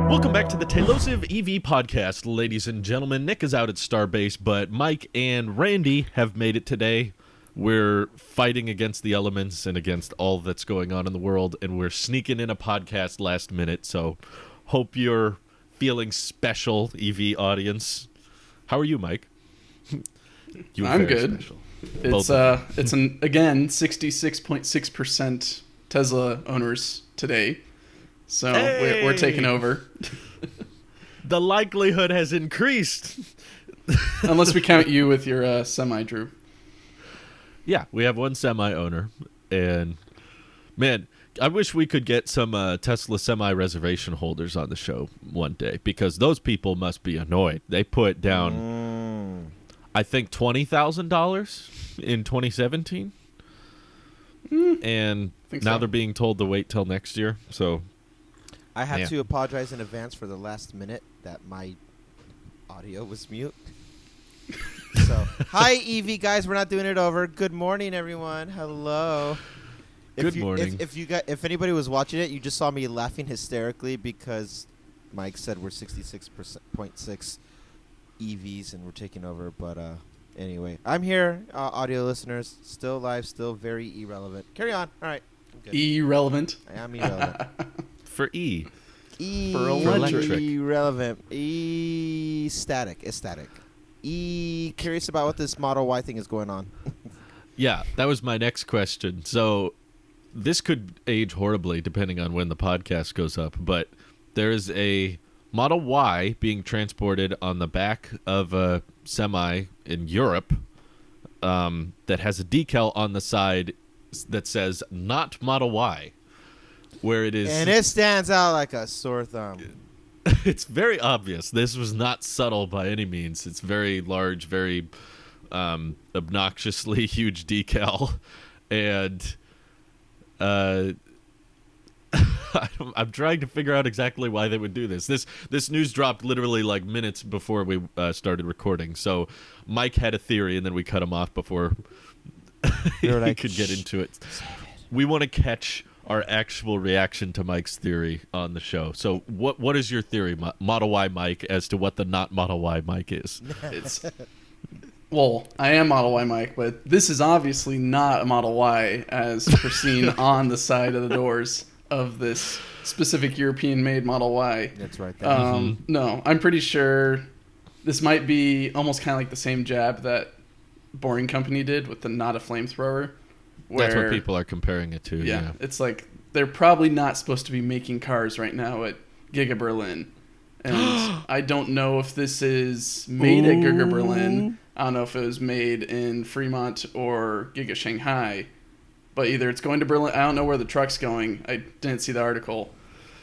Welcome back to the Tailosive EV podcast, ladies and gentlemen. Nick is out at Starbase, but Mike and Randy have made it today. We're fighting against the elements and against all that's going on in the world, and we're sneaking in a podcast last minute, so hope you're feeling special, EV audience. How are you, Mike? I'm good. Special. It's an again 66.6% Tesla owners today. So we're taking over. The likelihood has increased. Unless we count you with your semi, Drew. Yeah, we have one semi-owner. And, man, I wish we could get some Tesla semi-reservation holders on the show one day. Because those people must be annoyed. They put down, I think, $20,000 in 2017. And now they're being told to wait till next year. So... I have to apologize in advance for the last minute that my audio was mute. So, hi EV guys, we're not doing it over. Good morning, everyone. Hello. Good morning. If anybody was watching it, you just saw me laughing hysterically because Mike said we're 66.6 EVs and we're taking over. But anyway, I'm here, audio listeners. Still live, still very irrelevant. Carry on. All right. Irrelevant. I am irrelevant. For E. For electric. Irrelevant. Ecstatic. Curious about what this Model Y thing is going on. Yeah, that was my next question. So this could age horribly depending on when the podcast goes up, but there is a Model Y being transported on the back of a semi in Europe that has a decal on the side that says not Model Y. Where it is, and it stands out like a sore thumb. It's very obvious. This was not subtle by any means. It's very large, very obnoxiously huge decal, and I'm trying to figure out exactly why they would do this. This news dropped literally like minutes before we started recording. So Mike had a theory, and then we cut him off before he could get into it. We want to catch our actual reaction to Mike's theory on the show. So what is your theory, Model Y Mike, as to what the not Model Y Mike is? Well, I am Model Y Mike, but this is obviously not a Model Y as foreseen on the side of the doors of this specific European-made Model Y. That's right there. No, I'm pretty sure this might be almost kind of like the same jab that Boring Company did with the not a flamethrower. That's what people are comparing it to. Yeah, it's like they're probably not supposed to be making cars right now at Giga Berlin. And I don't know if this is made at Giga Berlin. I don't know if it was made in Fremont or Giga Shanghai. But either it's going to Berlin. I don't know where the truck's going. I didn't see the article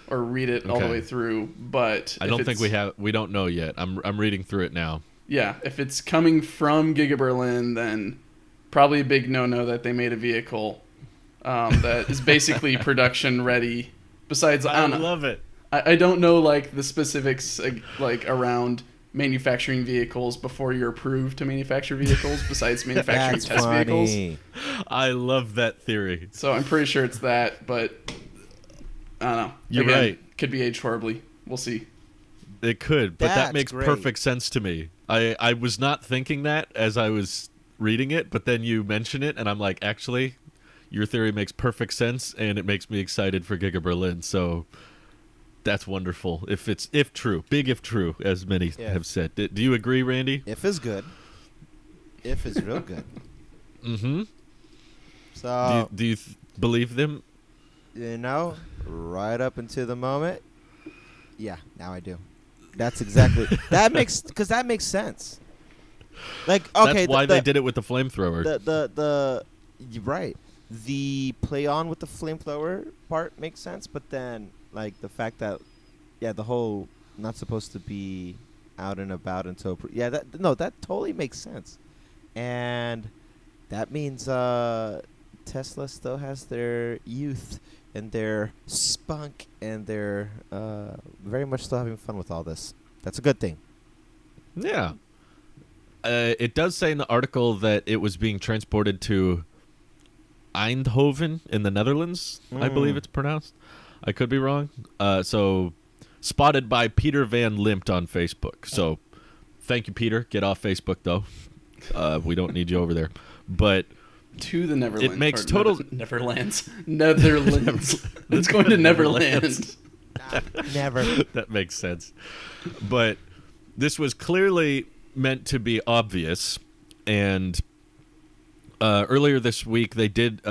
or read it all the way through. But I don't think we don't know yet. I'm reading through it now. Yeah, if it's coming from Giga Berlin, then probably a big no-no that they made a vehicle that is basically production ready. Besides, I love it. I don't know like the specifics like around manufacturing vehicles before you're approved to manufacture vehicles. Besides manufacturing test vehicles. I love that theory. So I'm pretty sure it's that, but I don't know. You're right. Could be aged horribly. We'll see. It could, but that makes great. perfect sense to me. I was not thinking that as I was reading it, but then you mention it and I'm like, actually your theory makes perfect sense and it makes me excited for Giga Berlin. So that's wonderful. If true, as many have said. Do you agree, Randy? If is good. If is real good. Mm-hmm. So do you believe them? Right up until the moment. Yeah, now I do. That's exactly that makes sense. Like, okay, that's why they did it with the flamethrower. You're right. The play on with the flamethrower part makes sense, but then like the fact that the whole not supposed to be out and about until that totally makes sense, and that means Tesla still has their youth and their spunk and they're very much still having fun with all this. That's a good thing. Yeah. It does say in the article that it was being transported to Eindhoven in the Netherlands, I believe it's pronounced. I could be wrong. So spotted by Peter Van Limpt on Facebook. So thank you, Peter. Get off Facebook, though. We don't need you over there. But to the Neverland. it makes total... Neverlands. Netherlands. It's going to Neverland. Never. That makes sense. But this was clearly meant to be obvious, and earlier this week they did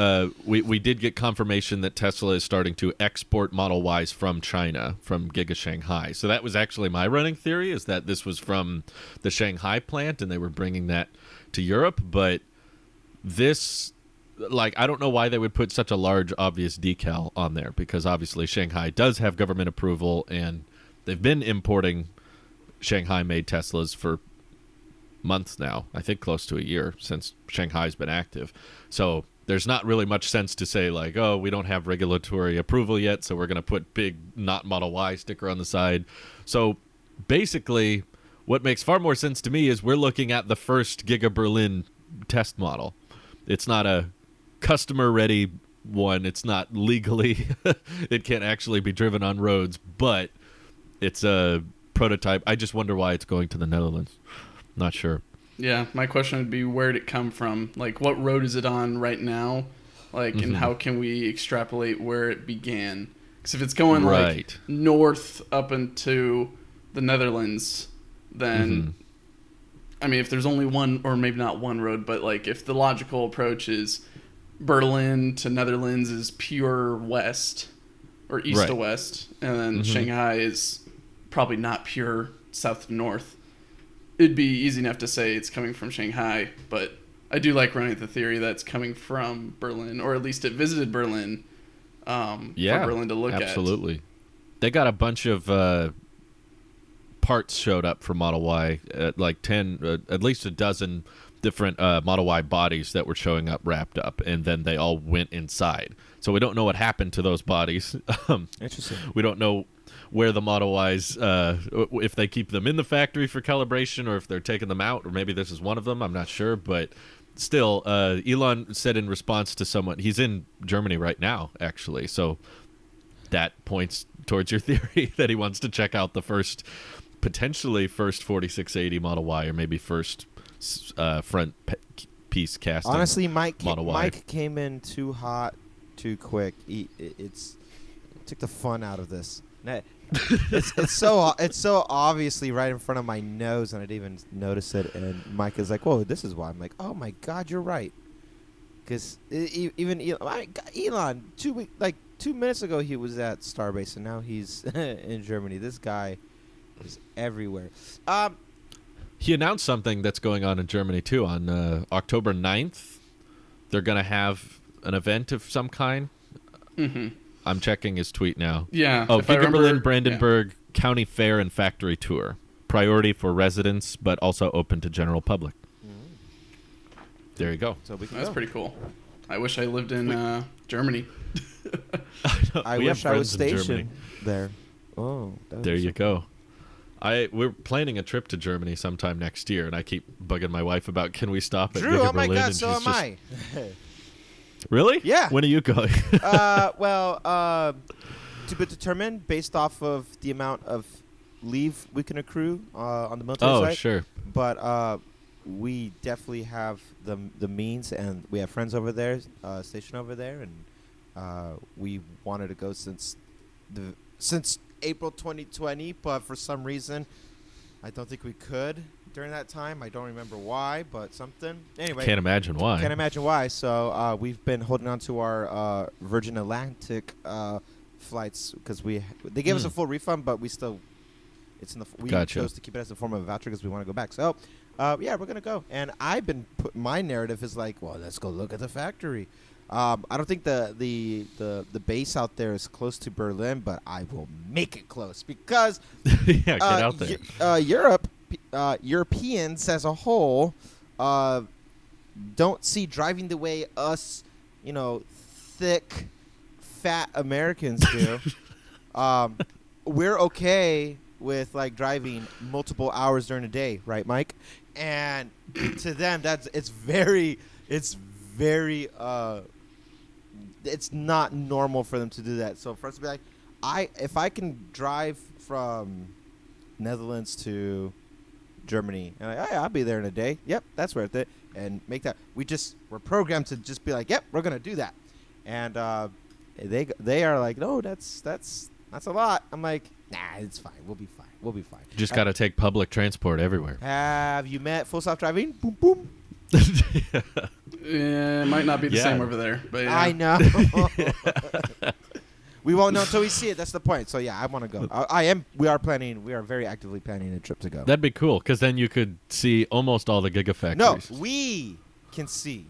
we did get confirmation that Tesla is starting to export Model Ys from China, from Giga Shanghai. So that was actually my running theory, is that this was from the Shanghai plant and they were bringing that to Europe. But this, like, I don't know why they would put such a large obvious decal on there, because obviously Shanghai does have government approval and they've been importing Shanghai-made Teslas for months now. I think close to a year since Shanghai's been active. So there's not really much sense to say, like, oh, we don't have regulatory approval yet, so we're going to put big not Model Y sticker on the side. So basically, what makes far more sense to me is we're looking at the first Giga Berlin test model. It's not a customer-ready one. It's not legally. It can't actually be driven on roads, but it's a prototype. I just wonder why it's going to the Netherlands. Not sure. Yeah, my question would be, where'd it come from? Like, what road is it on right now? Like, and how can we extrapolate where it began? Because if it's going like north up into the Netherlands, then I mean, if there's only one, or maybe not one road, but like if the logical approach is Berlin to Netherlands is pure west or east to west, and then Shanghai is probably not pure south to north, it'd be easy enough to say it's coming from Shanghai. But I do like running the theory that it's coming from Berlin, or at least it visited Berlin for Berlin to look at. Absolutely. They got a bunch of parts showed up for Model Y, like 10, at least a dozen different Model Y bodies that were showing up wrapped up, and then they all went inside. So we don't know what happened to those bodies. Interesting. We don't know where the Model Ys, if they keep them in the factory for calibration or if they're taking them out, or maybe this is one of them. I'm not sure, but still, Elon said in response to someone, he's in Germany right now, actually, so that points towards your theory that he wants to check out the potentially first 4680 Model Y, or maybe first front piece casting. Honestly, Mike Mike came in too hot, too quick. It took the fun out of this. It's so obviously right in front of my nose, and I didn't even notice it. And Mike is like, "Whoa, this is why." I'm like, "Oh my God, you're right." Because even Elon, 2 minutes ago he was at Starbase, and now he's in Germany. This guy is everywhere. He announced something that's going on in Germany too. On October 9th, they're going to have an event of some kind. I'm checking his tweet now. Yeah. Oh, Giga Berlin Brandenburg County Fair and Factory Tour. Priority for residents, but also open to general public. There you go. So that's pretty cool. I wish I lived in Germany. I wish I was stationed there. Oh, there you go. We're planning a trip to Germany sometime next year, and I keep bugging my wife about, can we stop at Drew, Giga oh my Berlin? God, and so am I. Really? Yeah. When are you going? To be determined based off of the amount of leave we can accrue on the military side. Oh, sure. But we definitely have the means, and we have friends over there, stationed over there, and we wanted to go since April 2020, but for some reason, I don't think we could during that time. I don't remember why, but something. Anyway. Can't imagine why. So we've been holding on to our Virgin Atlantic flights because they gave us a full refund, but we chose to keep it as a form of a voucher because we want to go back. So we're gonna go. And I've been my narrative is like, well, let's go look at the factory. I don't think the base out there is close to Berlin, but I will make it close because get out there. Europeans as a whole don't see driving the way us, thick, fat Americans do. We're okay with like driving multiple hours during the day, right, Mike? And to them, it's not normal for them to do that. So for us to be like, if I can drive from Netherlands to Germany, and I'll be there in a day. Yep, that's worth it. And make that. We're programmed to just be like, yep, we're gonna do that. And they are like, no, that's a lot. I'm like, nah, it's fine. We'll be fine. We'll be fine. You just got to take public transport everywhere. Have you met Full Self-Driving? Boom, boom. Yeah, it might not be the same over there, but yeah. I know. We won't know until we see it. That's the point. So yeah, I want to go. We are very actively planning a trip to go. That'd be cool, because then you could see almost all the gigafactories. No, we can see.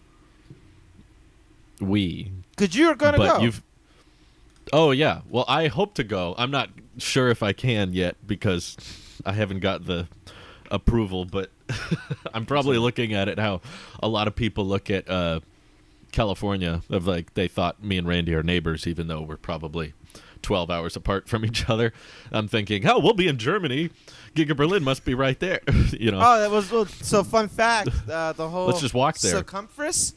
Because you're gonna go. Oh yeah. Well, I hope to go. I'm not sure if I can yet because I haven't got the approval, but I'm probably looking at it how a lot of people look at California, of like they thought me and Randy are neighbors, even though we're probably 12 hours apart from each other. I'm thinking, oh, we'll be in Germany. Giga Berlin must be right there. You know. Oh, that was so. Fun fact: the whole let's just walk there. Circumference,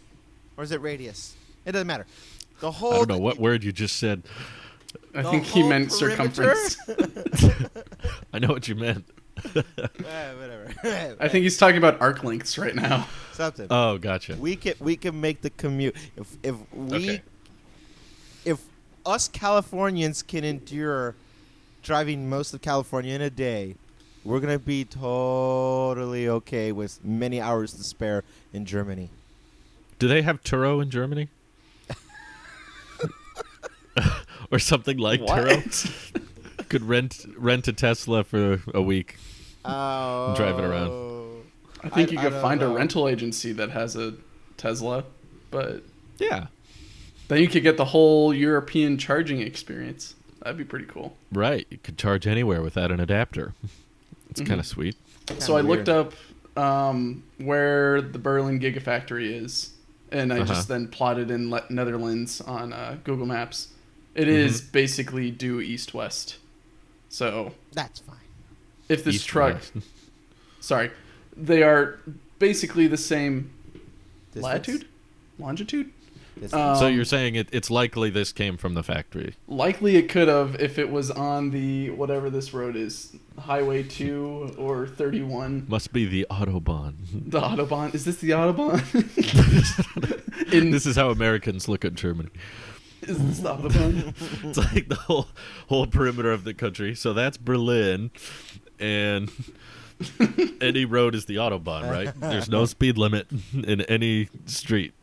or is it radius? It doesn't matter. The whole. I don't know what word you just said. I think he meant circumference. I know what you meant. Whatever. I think he's talking about arc lengths right now. Something. Oh, gotcha. We can make the commute if us Californians can endure driving most of California in a day, we're gonna be totally okay with many hours to spare in Germany. Do they have Turo in Germany? Or something like Turo? Could rent a Tesla for a week and drive it around. I think you could find know. a rental agency that has a Tesla, but Yeah. then you could get the whole European charging experience. That'd be pretty cool. Right. You could charge anywhere without an adapter. It's kind of sweet. So I looked up where the Berlin Gigafactory is, and I just then plotted in Netherlands on Google Maps. It is basically due east-west. So that's fine. If this East truck... west. Sorry. They are basically the same Distance? latitude? Longitude? So you're saying it's likely this came from the factory? Likely it could have if it was on the, whatever this road is, Highway 2 or 31. Must be the Autobahn. The Autobahn? Is this the Autobahn? This is how Americans look at Germany. Is this the Autobahn? It's like the whole perimeter of the country. So that's Berlin, and any road is the Autobahn, right? There's no speed limit in any street.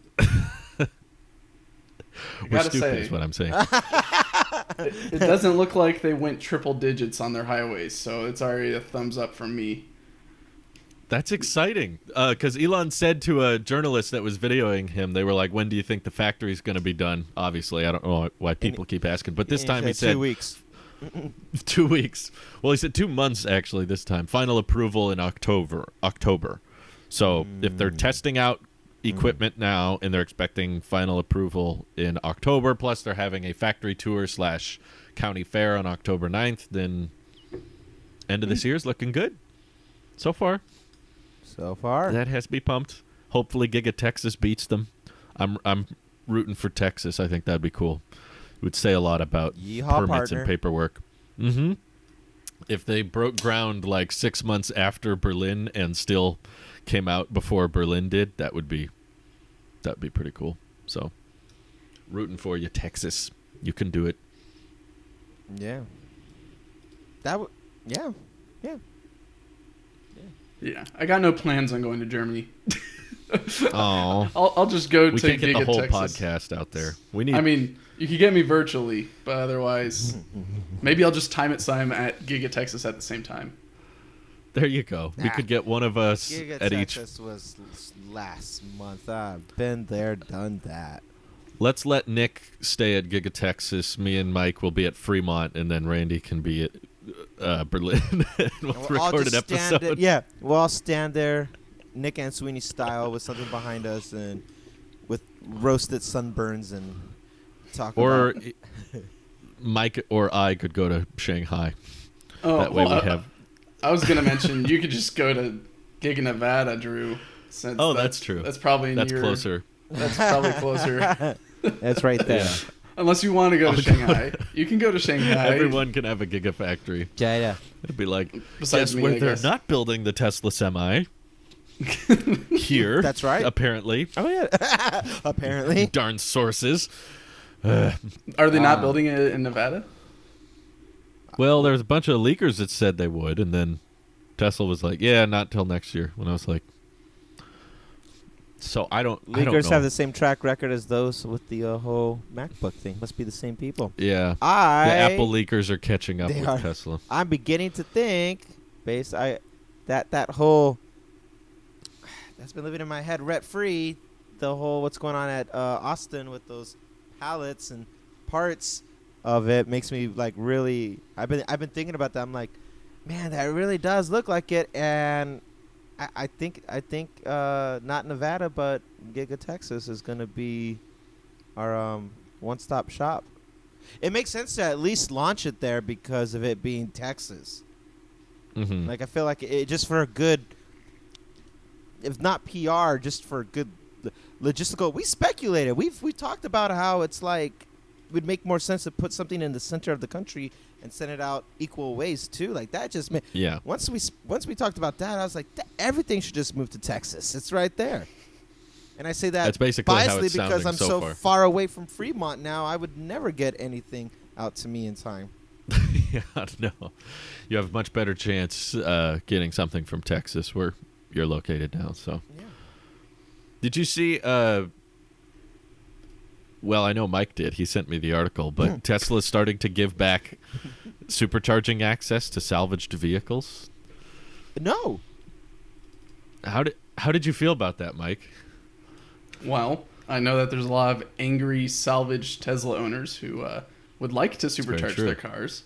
We're stupid is what I'm saying. It doesn't look like they went triple digits on their highways, so it's already a thumbs up from me. That's exciting, because Elon said to a journalist that was videoing him, they were like, when do you think the factory's going to be done? Obviously, I don't know why people keep asking, but this time he said 2 weeks. 2 weeks. Well, he said 2 months, actually, this time. Final approval in October. So if they're testing out equipment now and they're expecting final approval in October, plus they're having a factory tour / county fair on October 9th, then end of this year's looking good so far. That has to be pumped. Hopefully Giga Texas beats them. I'm rooting for Texas. I think that'd be cool. It would say a lot about permits and paperwork. If they broke ground like 6 months after Berlin and still came out before Berlin did, that'd be pretty cool. So, rooting for you, Texas. You can do it. Yeah. Yeah, I got no plans on going to Germany. Oh, I'll just go we to can't get Giga the whole Texas. podcast out there. We need. I mean, you could get me virtually, but otherwise, maybe I'll just time it so I'm at Giga Texas at the same time. There you go. We could get one of us Giga at each. Texas was last month. I've been there, done that. Let's let Nick stay at Giga Texas. Me and Mike will be at Fremont, and then Randy can be at Berlin. We'll record an episode. We'll all stand there, Nick and Sweeney style, with something behind us and with roasted sunburns and talk or about... Mike or I could go to Shanghai. Oh, that way we have... I was going to mention, you could just go to Giga Nevada, Drew. That's true. That's probably closer. That's probably closer. That's right there. Unless you want to go to Shanghai. You can go to Shanghai. Everyone can have a gigafactory. Yeah. It'd be like, Besides guess me, where I they're guess. not building the Tesla Semi? Here. That's right. Apparently. Oh yeah. Apparently. Darn sources. Are they not building it in Nevada? Well, there's a bunch of leakers that said they would, and then Tesla was like, yeah, not till next year. When I was like, so I don't Leakers know. have the same track record as those with the whole MacBook thing. Must be the same people. Yeah. The Apple leakers are catching up They with are. Tesla. I'm beginning to think, that whole that's been living in my head rent free. The whole what's going on at Austin with those pallets and parts of it makes me like really. I've been thinking about that. I'm like, man, that really does look like it, and I think not Nevada, but Giga Texas is gonna be our one-stop shop. It makes sense to at least launch it there because of it being Texas. Mm-hmm. Like I feel like it just for a good, if not PR, just for a good logistical. We speculated. We talked about how it's like it would make more sense to put something in the center of the country and send it out equal ways too. Like that just made. Yeah. Once we talked about that, I was like, everything should just move to Texas. It's right there. And I say that That's basically how biasly it's because sounding I'm so so far. away from Fremont now. I would never get anything out to me in time. Yeah, no. You have a much better chance getting something from Texas where you're located now. So, Yeah. did you see? Well, I know Mike did. He sent me the article, but Tesla's starting to give back supercharging access to salvaged vehicles. No. How did you feel about that, Mike? Well, I know that there's a lot of angry salvaged Tesla owners who would like to very supercharge true. their cars.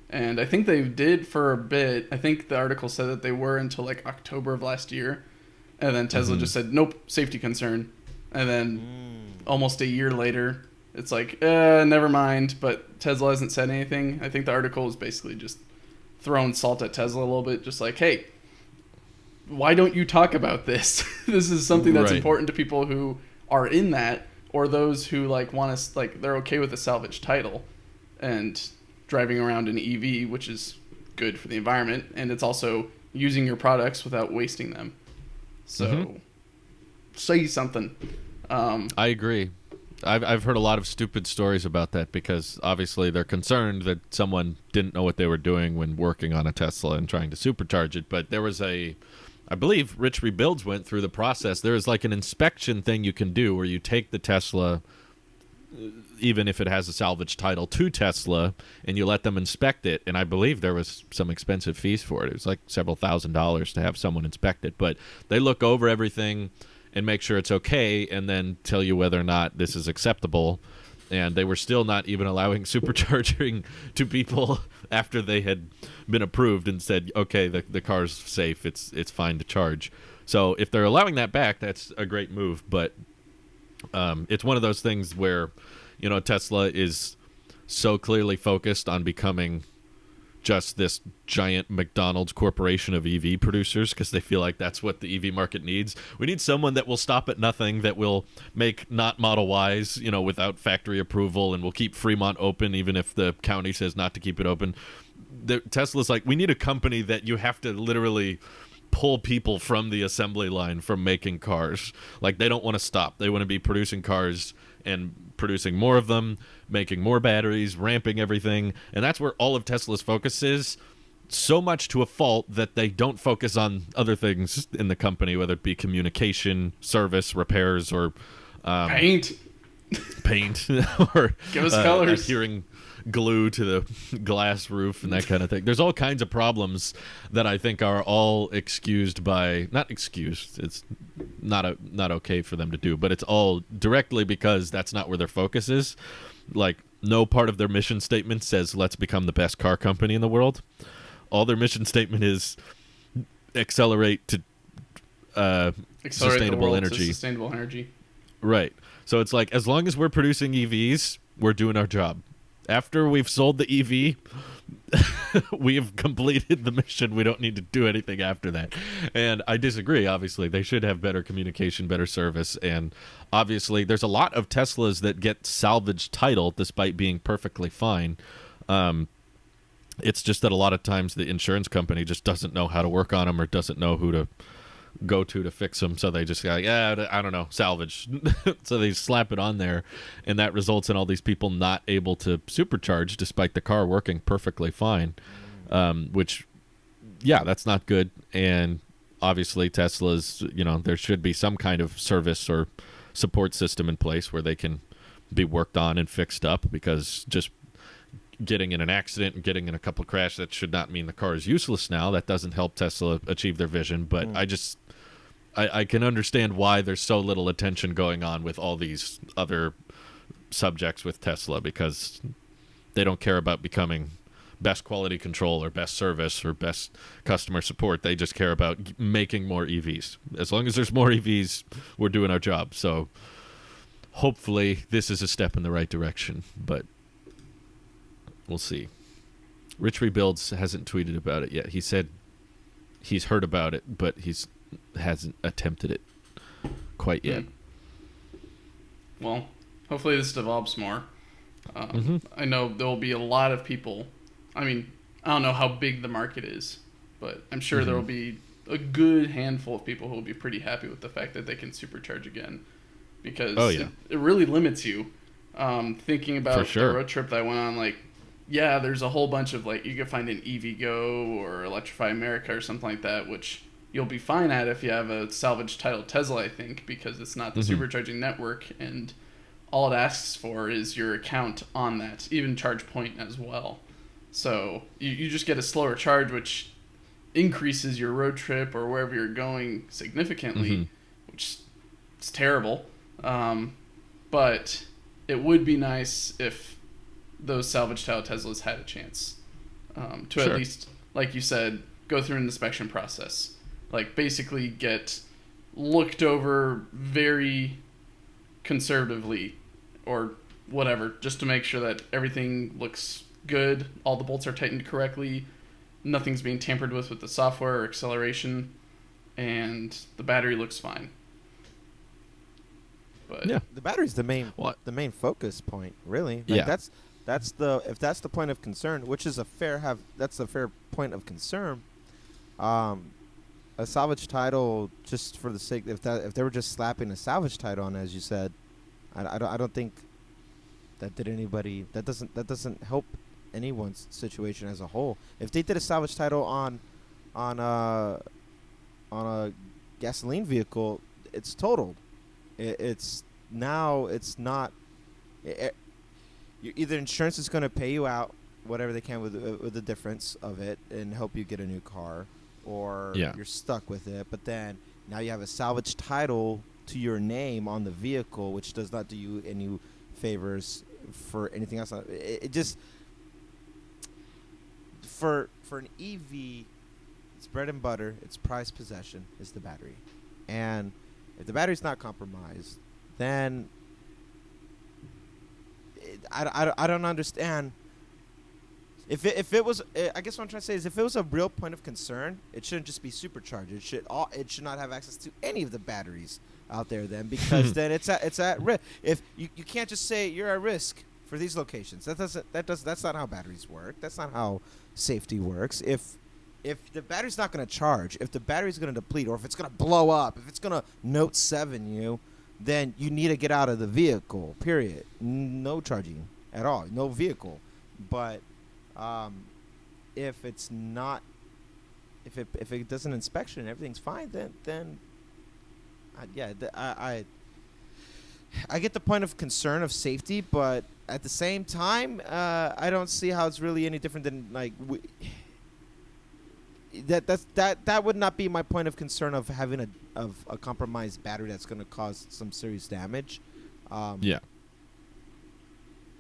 And I think they did for a bit. I think the article said that they were until like October of last year. And then Tesla just said, nope, safety concern. And then almost a year later, it's like, never mind. But Tesla hasn't said anything. I think the article is basically just throwing salt at Tesla a little bit. Just like, hey, why don't you talk about this? This is something that's Right. important to people who are in that, or those who like want to, like, they're okay with a salvage title and driving around an EV, which is good for the environment, and it's also using your products without wasting them. So, say something. I agree. I've heard a lot of stupid stories about that because obviously they're concerned that someone didn't know what they were doing when working on a Tesla and trying to supercharge it. But there was I believe Rich Rebuilds went through the process. There is like an inspection thing you can do where you take the Tesla, even if it has a salvage title, to Tesla, and you let them inspect it. And I believe there was some expensive fees for it. It was like several $1,000s to have someone inspect it. But they look over everything and make sure it's okay and then tell you whether or not this is acceptable. And they were still not even allowing supercharging to people after they had been approved and said, okay, the car's safe, it's fine to charge. So if they're allowing that back, that's a great move. But it's one of those things where, Tesla is so clearly focused on becoming just this giant McDonald's corporation of EV producers because they feel like that's what the EV market needs. We need someone that will stop at nothing, that will make not Model Ys, without factory approval, and will keep Fremont open even if the county says not to keep it open. Tesla's like, we need a company that you have to literally pull people from the assembly line from making cars. Like, they don't want to stop. They want to be producing cars and producing more of them, making more batteries, ramping everything. And that's where all of Tesla's focus is, so much to a fault that they don't focus on other things in the company, whether it be communication, service, repairs, or Paint. or Give us colors. adhering glue to the glass roof and that kind of thing. There's all kinds of problems that I think are all excused by, not excused, it's not okay for them to do, but it's all directly because that's not where their focus is. Like, no part of their mission statement says let's become the best car company in the world. All their mission statement is accelerate to sustainable energy. Sustainable energy. Right. So it's like, as long as we're producing EVs, we're doing our job. After we've sold the EV, we have completed the mission. We don't need to do anything after that. And I disagree. Obviously, they should have better communication, better service, and obviously, there's a lot of Teslas that get salvage title despite being perfectly fine. It's just that a lot of times the insurance company just doesn't know how to work on them or doesn't know who to go to fix them, so they just go, yeah, I don't know, salvage. So they slap it on there, and that results in all these people not able to supercharge despite the car working perfectly fine, which, yeah, that's not good. And obviously Tesla's, there should be some kind of service or support system in place where they can be worked on and fixed up, because just getting in an accident and getting in a couple of crashes, that should not mean the car is useless now. That doesn't help Tesla achieve their vision. But I can understand why there's so little attention going on with all these other subjects with Tesla, because they don't care about becoming best quality control or best service or best customer support. They just care about making more EVs. As long as there's more EVs, we're doing our job. So hopefully this is a step in the right direction, but we'll see. Rich Rebuilds hasn't tweeted about it yet. He said he's heard about it, but hasn't attempted it quite yet. Well, hopefully this develops more. I know there will be a lot of people. I mean, I don't know how big the market is, but I'm sure there will be a good handful of people who will be pretty happy with the fact that they can supercharge again, because it really limits you. Thinking about the road trip that I went on, there's a whole bunch of, you could find an EVgo or Electrify America or something like that, which you'll be fine at if you have a salvage title Tesla, I think, because it's not the supercharging network, and all it asks for is your account on that, even ChargePoint as well. So you just get a slower charge, which increases your road trip or wherever you're going significantly, which is terrible. But it would be nice if those salvage title Teslas had a chance to at least, like you said, go through an inspection process. Basically get looked over very conservatively or whatever, just to make sure that everything looks good, all the bolts are tightened correctly, nothing's being tampered with the software or acceleration, and the battery looks fine. But the battery's the main focus point, really. If that's the point of concern, which is that's a fair point of concern. A salvage title, just for the sake, if they were just slapping a salvage title on, as you said, I don't think that doesn't help anyone's situation as a whole. If they did a salvage title on a gasoline vehicle, it's totaled. It's not. Either insurance is going to pay you out whatever they can with the difference of it and help you get a new car, or you're stuck with it. But then now you have a salvage title to your name on the vehicle, which does not do you any favors for anything else. It just for an EV, it's bread and butter. It's prized possession is the battery, and if the battery's not compromised, then I don't understand. If it was, I guess what I'm trying to say is, if it was a real point of concern, it shouldn't just be supercharged. It should not have access to any of the batteries out there then, because then it's at risk. If you can't just say you're at risk for these locations. That's not how batteries work. That's not how safety works. If the battery's not going to charge, if the battery's going to deplete, or if it's going to blow up, if it's going to Note 7 you, then you need to get out of the vehicle, period. No charging at all. No vehicle. But if it's not, if it does an inspection and everything's fine, then I get the point of concern of safety, but at the same time, I don't see how it's really any different than that would not be my point of concern of having a compromised battery that's going to cause some serious damage.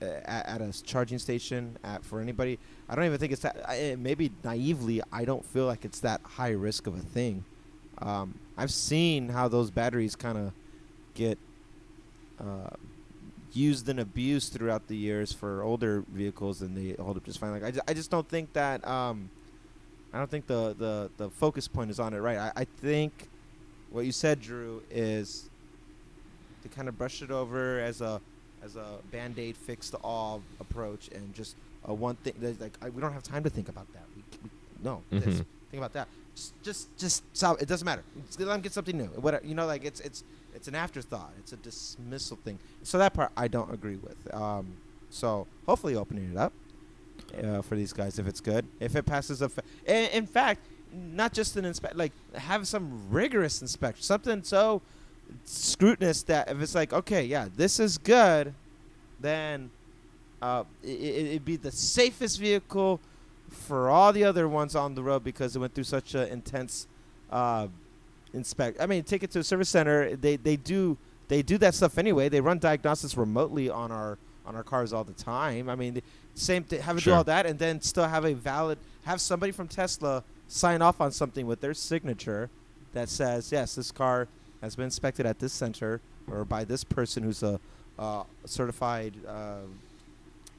At a charging station for anybody, I don't even think it's that. Maybe naively, I don't feel like it's that high risk of a thing. I've seen how those batteries kind of get used and abused throughout the years for older vehicles, and they hold up just fine. Like I just don't think that I don't think the focus point is on it right. I think what you said, Drew, is to kind of brush it over as a Band-Aid fix to all approach, and just one thing. Like we don't have time to think about that. No, Mm-hmm. think about that. Just solve. It doesn't matter. Just let them get something new. Whatever, like it's an afterthought. It's a dismissal thing. So that part I don't agree with. So hopefully opening it up for these guys if it's good. If it passes in fact, not just an inspect. Like have some rigorous inspection. Something so scrutinous that if it's like, okay, yeah, this is good, then it'd be the safest vehicle for all the other ones on the road because it went through such an intense inspect. I mean, take it to a service center. They do that stuff anyway. They run diagnostics remotely on our cars all the time. I mean, same thing. Have it do all that, and then still have somebody from Tesla sign off on something with their signature that says, yes, this car has been inspected at this center or by this person who's a certified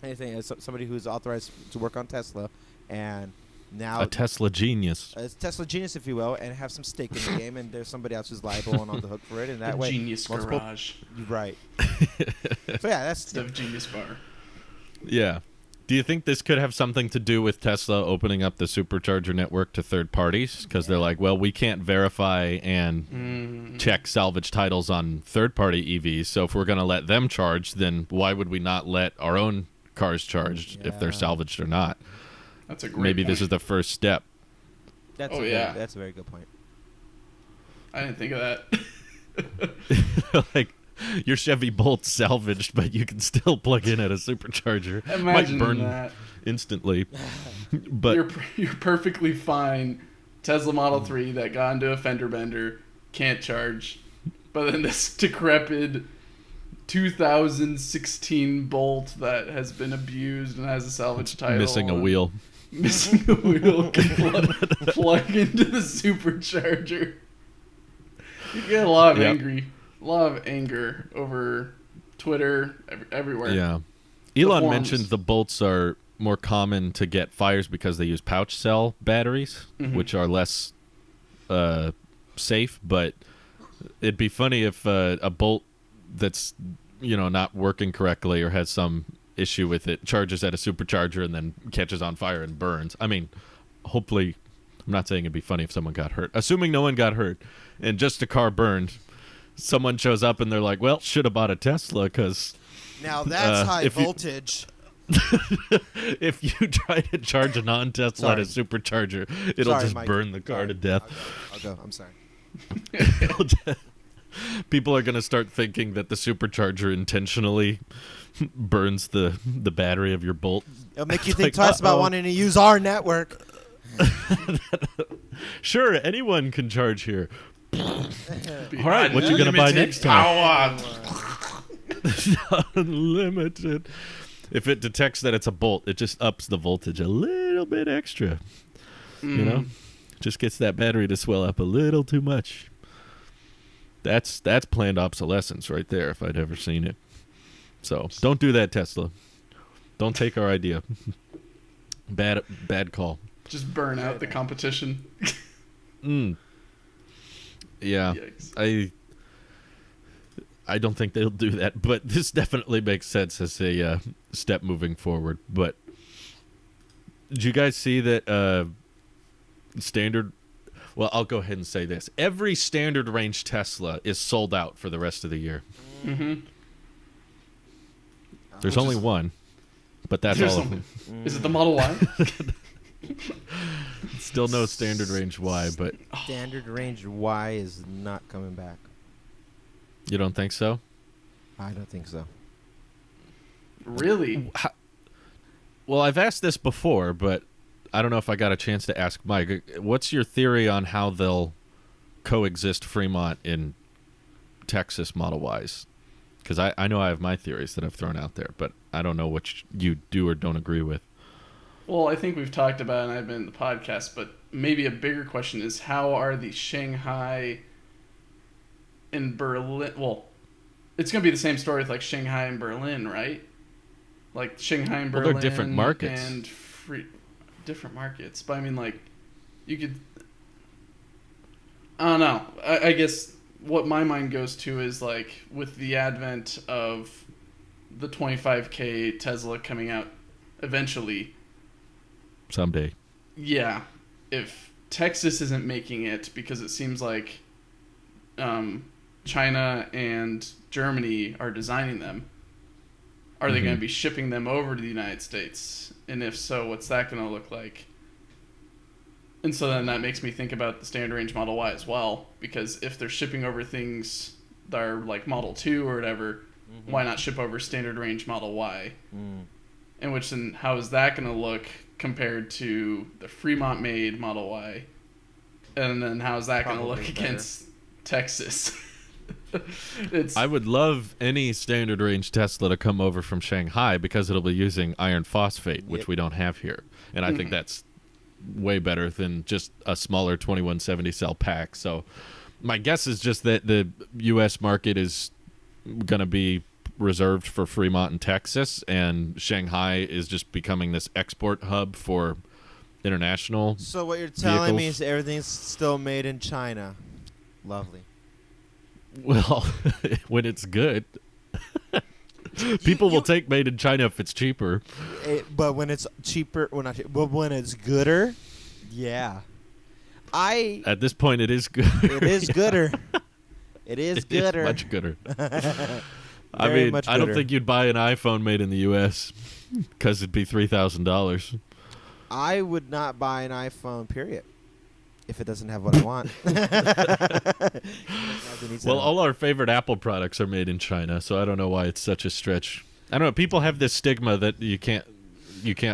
anything, somebody who's authorized to work on Tesla, and now A Tesla genius. it's Tesla genius, if you will, and have some stake in the game, and there's somebody else who's liable and on the hook for it, and that way, Genius Garage. right? So yeah, that's Instead of Genius Bar. Yeah. Do you think this could have something to do with Tesla opening up the Supercharger network to third parties? Because they're like, well, we can't verify and check salvage titles on third-party EVs, so if we're going to let them charge, then why would we not let our own cars charge if they're Yeah. salvaged or not? That's a great Maybe point. this is the first step. that's Oh, a yeah. that's a very good point. I didn't think of that. Like, your Chevy Bolt's salvaged, but you can still plug in at a Supercharger. Imagine Might burn that. instantly. But You're perfectly fine. Tesla Model 3 that got into a fender bender can't charge, but then this decrepit 2016 Bolt that has been abused and has a salvage title, missing a wheel. missing a wheel can plug into the Supercharger. You get a lot of anger over Twitter, everywhere. Yeah. Elon forums. mentioned the bolts are more common to get fires because they use pouch cell batteries, which are less safe, but it'd be funny if a bolt that's not working correctly or has some issue with it charges at a supercharger and then catches on fire and burns. I mean, hopefully, I'm not saying it'd be funny if someone got hurt. Assuming no one got hurt and just a car burned, someone shows up and they're like, well, should have bought a Tesla because Now that's high if you- voltage. if you try to charge a non-Tesla at a supercharger, it'll Sorry, just Mike. burn the car Sorry. to death. I'll go. I'm sorry. People are going to start thinking that the supercharger intentionally burns the battery of your Bolt. It'll make you It's think like, twice about uh-oh. wanting to use our network. Sure, anyone can charge here. Be All right, what you going to buy unlimited next time? power. Unlimited. If it detects that it's a Bolt, it just ups the voltage a little bit extra. Just gets that battery to swell up a little too much. That's planned obsolescence right there, if I'd ever seen it. So don't do that, Tesla. Don't take our idea. Bad call. Just burn out the competition. Yeah, Yikes. I don't think they'll do that, but this definitely makes sense as a step moving forward. But did you guys see that standard? Well, I'll go ahead and say this: every standard range Tesla is sold out for the rest of the year. Mm-hmm. There's Which only is- one, but that's There's all of only- them. Is it the Model Y? Still no standard range Y, but Standard range Y is not coming back. you don't think so? I don't think so. Really? Well, I've asked this before, but I don't know if I got a chance to ask Mike. What's your theory on how they'll coexist Fremont in Texas Model Ys? Because I know I have my theories that I've thrown out there, but I don't know which you do or don't agree with. Well, I think we've talked about it and I've been in the podcast, but maybe a bigger question is how are the Shanghai and Berlin... Well, it's going to be the same story with like Shanghai and Berlin, right? Like Shanghai and Well, Berlin. they're different markets. And different markets. But I mean, like, you could. I don't know. I guess what my mind goes to is like with the advent of the 25K Tesla coming out eventually. Someday. Yeah. If Texas isn't making it because it seems like China and Germany are designing them, are they going to be shipping them over to the United States? And if so, what's that going to look like? And so then that makes me think about the standard range Model Y as well, because if they're shipping over things that are like Model 2 or whatever, why not ship over standard range Model Y? And which then, how is that going to look compared to the Fremont-made Model Y? And then how is that going to look against Texas? I would love any standard range Tesla to come over from Shanghai because it'll be using iron phosphate, which we don't have here. And I think that's way better than just a smaller 2170 cell pack. So my guess is just that the U.S. market is going to be reserved for Fremont and Texas, and Shanghai is just becoming this export hub for international So what you're telling me vehicles. is everything's still made in China. Lovely. Well, when it's good. People will take made in China if it's cheaper. But when it's cheaper, well, not cheaper, but when it's gooder, yeah. At this point, it is good. It is gooder. It is gooder. Much gooder. I Very mean, much I don't gooder. think you'd buy an iPhone made in the U.S. because it'd be $3,000. I would not buy an iPhone, period, if it doesn't have what I want. Well, all our favorite Apple products are made in China, so I don't know why it's such a stretch. I don't know. People have this stigma that you can't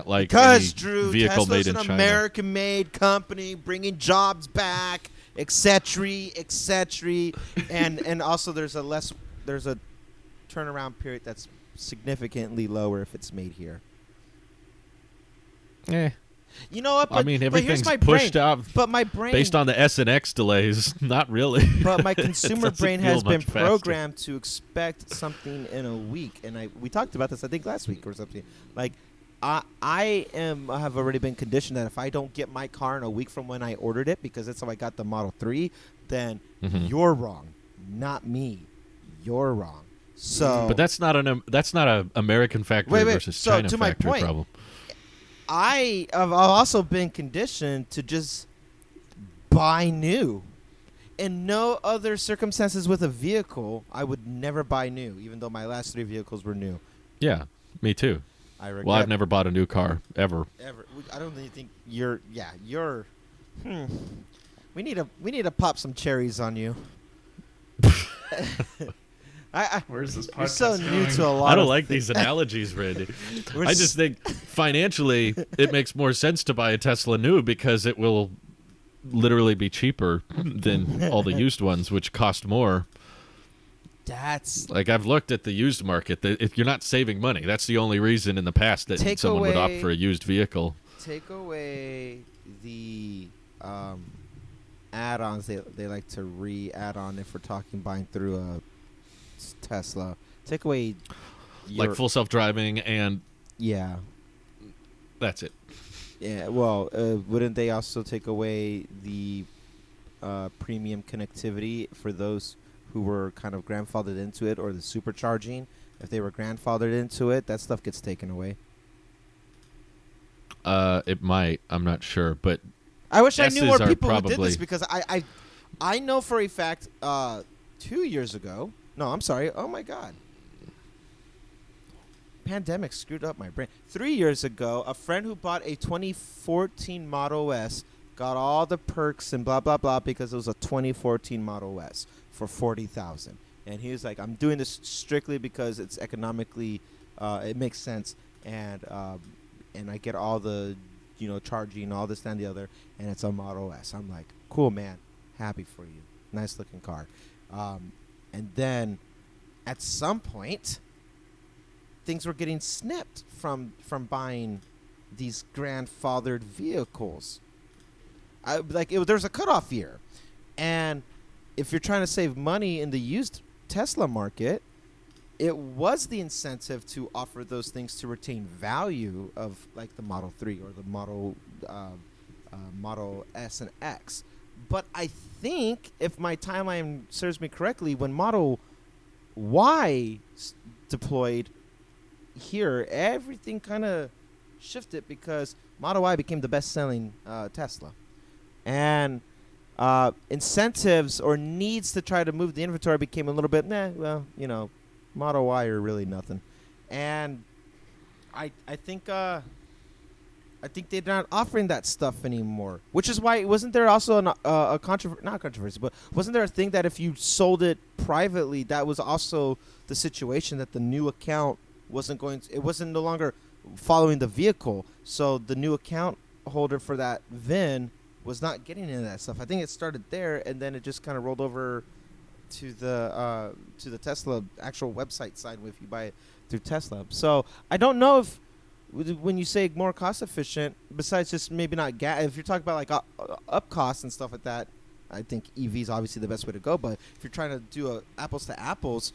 like because any Drew, vehicle Tesla's made in an China. American-made company, bringing jobs back, etc., etc. And also there's a turnaround period that's significantly lower if it's made here. You know what? But, I mean, but here's everything's my pushed brain. out But my brain, based on the S and X delays. Not really. but my consumer Doesn't brain feel has been much faster. programmed to expect something in a week, and we talked about this I think last week or something. Like, I have already been conditioned that if I don't get my car in a week from when I ordered it, because that's how I got the Model 3, then you're wrong, not me. You're wrong. So, But that's not a American factory Wait. versus So, China to my factory point, problem. I've also been conditioned to just buy new. In no other circumstances with a vehicle, I would never buy new, even though my last 3 vehicles were new. Yeah, me too. I regret. Well, I've never bought a new car ever. I don't really think you're. Yeah, you're. We need to pop some cherries on you. Where's this podcast You're so new going? to a lot. I don't of like things. these analogies, Randy. We're I just think financially it makes more sense to buy a Tesla new because it will literally be cheaper than all the used ones, which cost more. That's Like, I've looked at the used market. If you're not saving money, that's the only reason in the past that Take someone would opt away- for a used vehicle. take away the add-ons they like to re-add on if we're talking buying through a Tesla. Take away Like full self-driving, and yeah. that's it. Yeah, well, wouldn't they also take away the premium connectivity for those who were kind of grandfathered into it, or the supercharging? If they were grandfathered into it, that stuff gets taken away. It might. I'm not sure, but I wish I knew more S's are people who did probably- this, because I know for a fact 2 years ago. No, I'm sorry. Oh my God. Pandemic screwed up my brain. 3 years ago, a friend who bought a 2014 Model S got all the perks and blah blah blah because it was a 2014 Model S for $40,000, and he was like, "I'm doing this strictly because it's economically, it makes sense, and I get all the, charging, all this and the other, and it's a Model S." I'm like, "Cool, man, happy for you, nice looking car," and then at some point, things were getting snipped from buying these grandfathered vehicles. There's a cutoff year, and if you're trying to save money in the used Tesla market, it was the incentive to offer those things to retain value of like the Model 3 or the Model S and X. But I think, if my timeline serves me correctly, when Model Y deployed here, everything kind of shifted because Model Y became the best-selling Tesla. And incentives or needs to try to move the inventory became a little bit, Model Y are really nothing. And I think they're not offering that stuff anymore, which is why wasn't there also a controversy, but wasn't there a thing that if you sold it privately, that was also the situation that the new account it wasn't no longer following the vehicle, so the new account holder for that VIN was not getting into that stuff. I think it started there, and then it just kind of rolled over to the Tesla actual website side if you buy it through Tesla. So I don't know if when you say more cost efficient, besides just maybe not if you're talking about like up costs and stuff like that, I think EV is obviously the best way to go. But if you're trying to do apples to apples,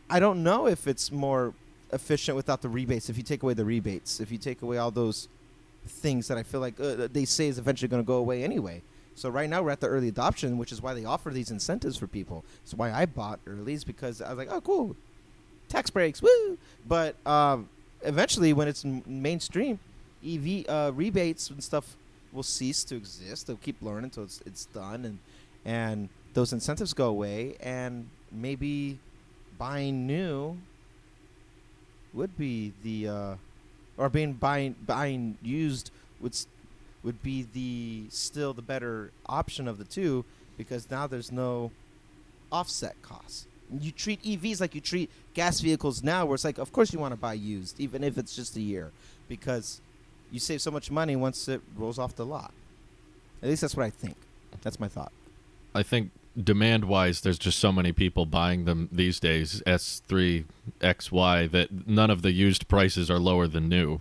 I don't know if it's more efficient without the rebates. If you take away the rebates, if you take away all those things that I feel like they say is eventually going to go away anyway. So right now we're at the early adoption, which is why they offer these incentives for people. It's why I bought early, is because I was like, oh, cool, tax breaks, woo! But eventually, when it's mainstream, EV rebates and stuff will cease to exist. They'll keep learning until it's done, and those incentives go away, and maybe buying new would be the or buying used would be still the better option of the two, because now there's no offset costs. You treat EVs like you treat gas vehicles now, where it's like, of course you want to buy used, even if it's just a year, because you save so much money once it rolls off the lot. At least that's what I think. That's my thought. I think demand-wise, there's just so many people buying them these days, S3, XY, that none of the used prices are lower than new,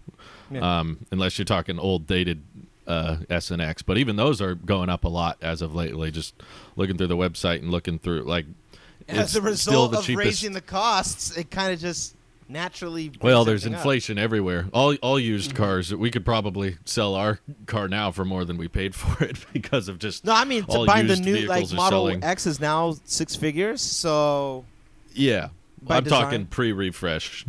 unless you're talking old, dated S and X. But even those are going up a lot as of lately, just looking through the website and looking through, like, as a result of raising the costs, it kind of just naturally there's inflation everywhere. All used cars, we could probably sell our car now for more than we paid for it because of just to buy the new like Model X is now 6 figures. So yeah, I'm talking pre-refresh.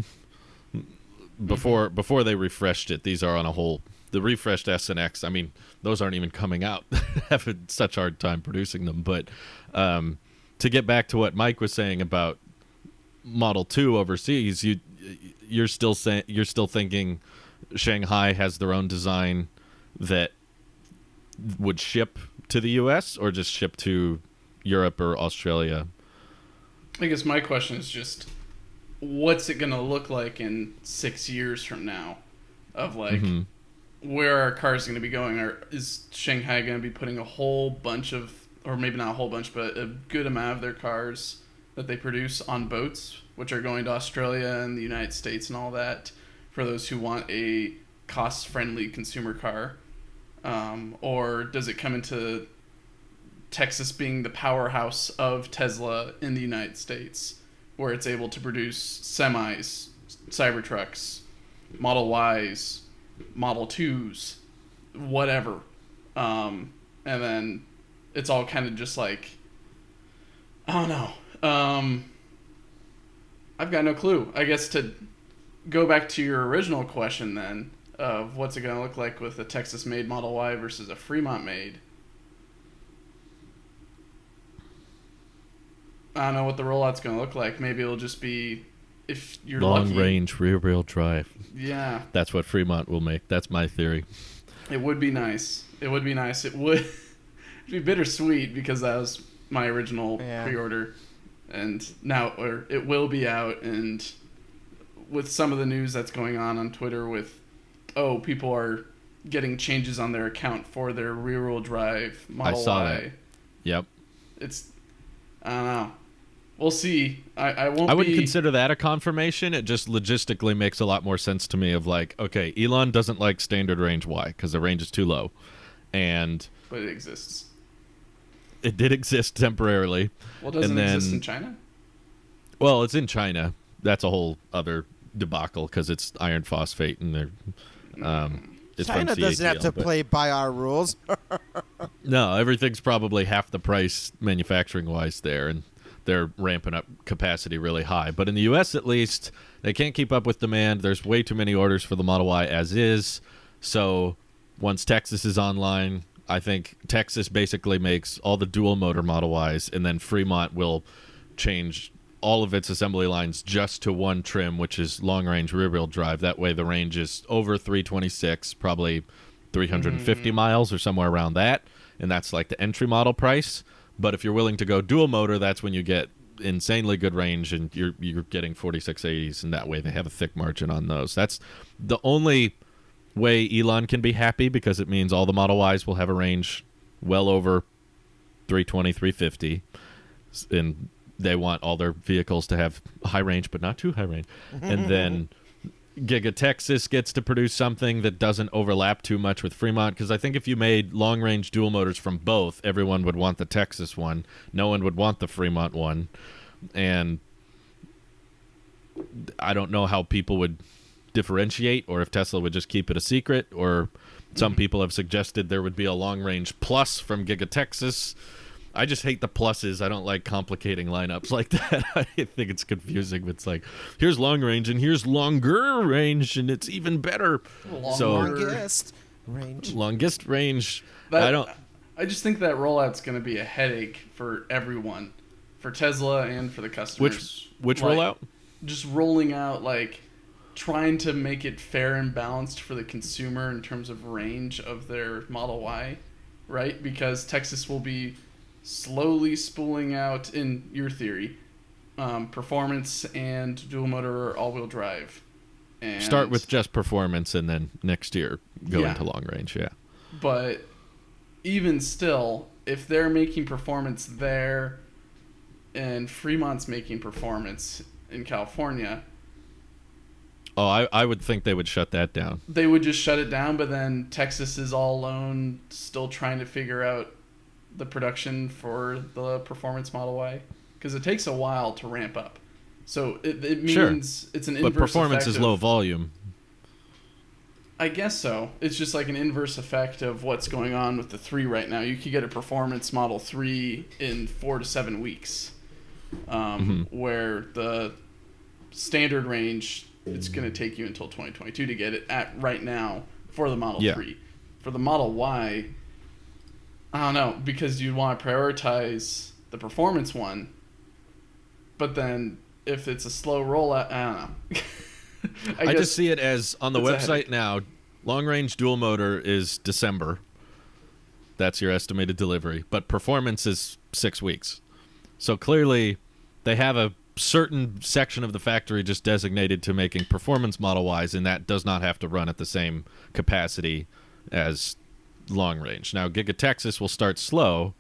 Before they refreshed it, these are on a whole. The refreshed S and X, I mean, those aren't even coming out. Having such a hard time producing them. But to get back to what Mike was saying about Model 2 overseas, you're still thinking Shanghai has their own design that would ship to the US or just ship to Europe or Australia? I guess my question is just, what's it going to look like in 6 years from now? Of like, where are cars going to be going? Is Shanghai going to be putting a whole bunch of, or maybe not a whole bunch, but a good amount of their cars that they produce on boats, which are going to Australia and the United States and all that, for those who want a cost-friendly consumer car? Or does it come into Texas being the powerhouse of Tesla in the United States, where it's able to produce semis, Cybertrucks, Model Ys, Model 2s, whatever. And then it's all kind of just like, I don't know. I've got no clue. I guess to go back to your original question then, of what's it going to look like with a Texas-made Model Y versus a Fremont-made. I don't know what the rollout's going to look like. Maybe it'll just be, if you're lucky. Long-range rear-wheel drive. Yeah. That's what Fremont will make. That's my theory. It would be nice. It would be nice. It would be bittersweet because that was my original pre-order. And now, or it will be out, and with some of the news that's going on Twitter with, people are getting changes on their account for their rear-wheel drive Model Y. I saw that. Yep. I don't know. We'll see. I wouldn't consider that a confirmation. It just logistically makes a lot more sense to me of like, okay, Elon doesn't like standard range Y because the range is too low. But it exists. It did exist temporarily. Well, doesn't it exist in China? Well, it's in China, that's a whole other debacle because it's iron phosphate and they're it's from China doesn't have CATL, to but- play by our rules. No, everything's probably half the price manufacturing wise there, and they're ramping up capacity really high. But in the U.S., at least, they can't keep up with demand. There's way too many orders for the Model Y as is. So once Texas is online, I think Texas basically makes all the dual motor Model Ys, and then Fremont will change all of its assembly lines just to one trim, which is long range rear wheel drive. That way the range is over 326, probably 350 miles or somewhere around that. And that's like the entry model price. But if you're willing to go dual motor, that's when you get insanely good range, and you're getting 4680s, and that way they have a thick margin on those. That's the only way Elon can be happy, because it means all the Model Ys will have a range well over 320, 350. And they want all their vehicles to have high range, but not too high range. And then Giga Texas gets to produce something that doesn't overlap too much with Fremont, because I think if you made long-range dual motors from both, everyone would want the Texas one. No one would want the Fremont one. And I don't know how people would differentiate, or if Tesla would just keep it a secret, or some people have suggested there would be a long-range plus from Giga Texas. I just hate the pluses. I don't like complicating lineups like that. I think it's confusing. It's like, here's long range and here's longer range, and it's even better. Longest range. Longest range. I just think that rollout's going to be a headache for everyone, for Tesla and for the customers. Which Like, rollout? Just rolling out, like, trying to make it fair and balanced for the consumer in terms of range of their Model Y, right? Because Texas will be slowly spooling out, in your theory, performance and dual motor or all-wheel drive. And Start with just performance, and then next year go into long range. Yeah. But even still, if they're making performance there and Fremont's making performance in California, Oh, I would think they would shut that down. they would just shut it down. But then Texas is all alone, still trying to figure out the production for the performance Model Y, because it takes a while to ramp up. So it means it's an inverse But performance effect is of- low volume. I guess so. It's just like an inverse effect of what's going on with the 3 right now. You could get a performance Model 3 in 4 to 7 weeks, where the standard range, it's going to take you until 2022 to get it at right now for the Model 3. For the Model Y, I don't know, because you'd want to prioritize the performance one, but then if it's a slow rollout, I don't know. I just see it as, on the it's a website headache. now, long-range dual motor is December. That's your estimated delivery. But performance is 6 weeks. So clearly, they have a certain section of the factory just designated to making performance Model Ys, and that does not have to run at the same capacity as long range. Now, Giga Texas will start slow,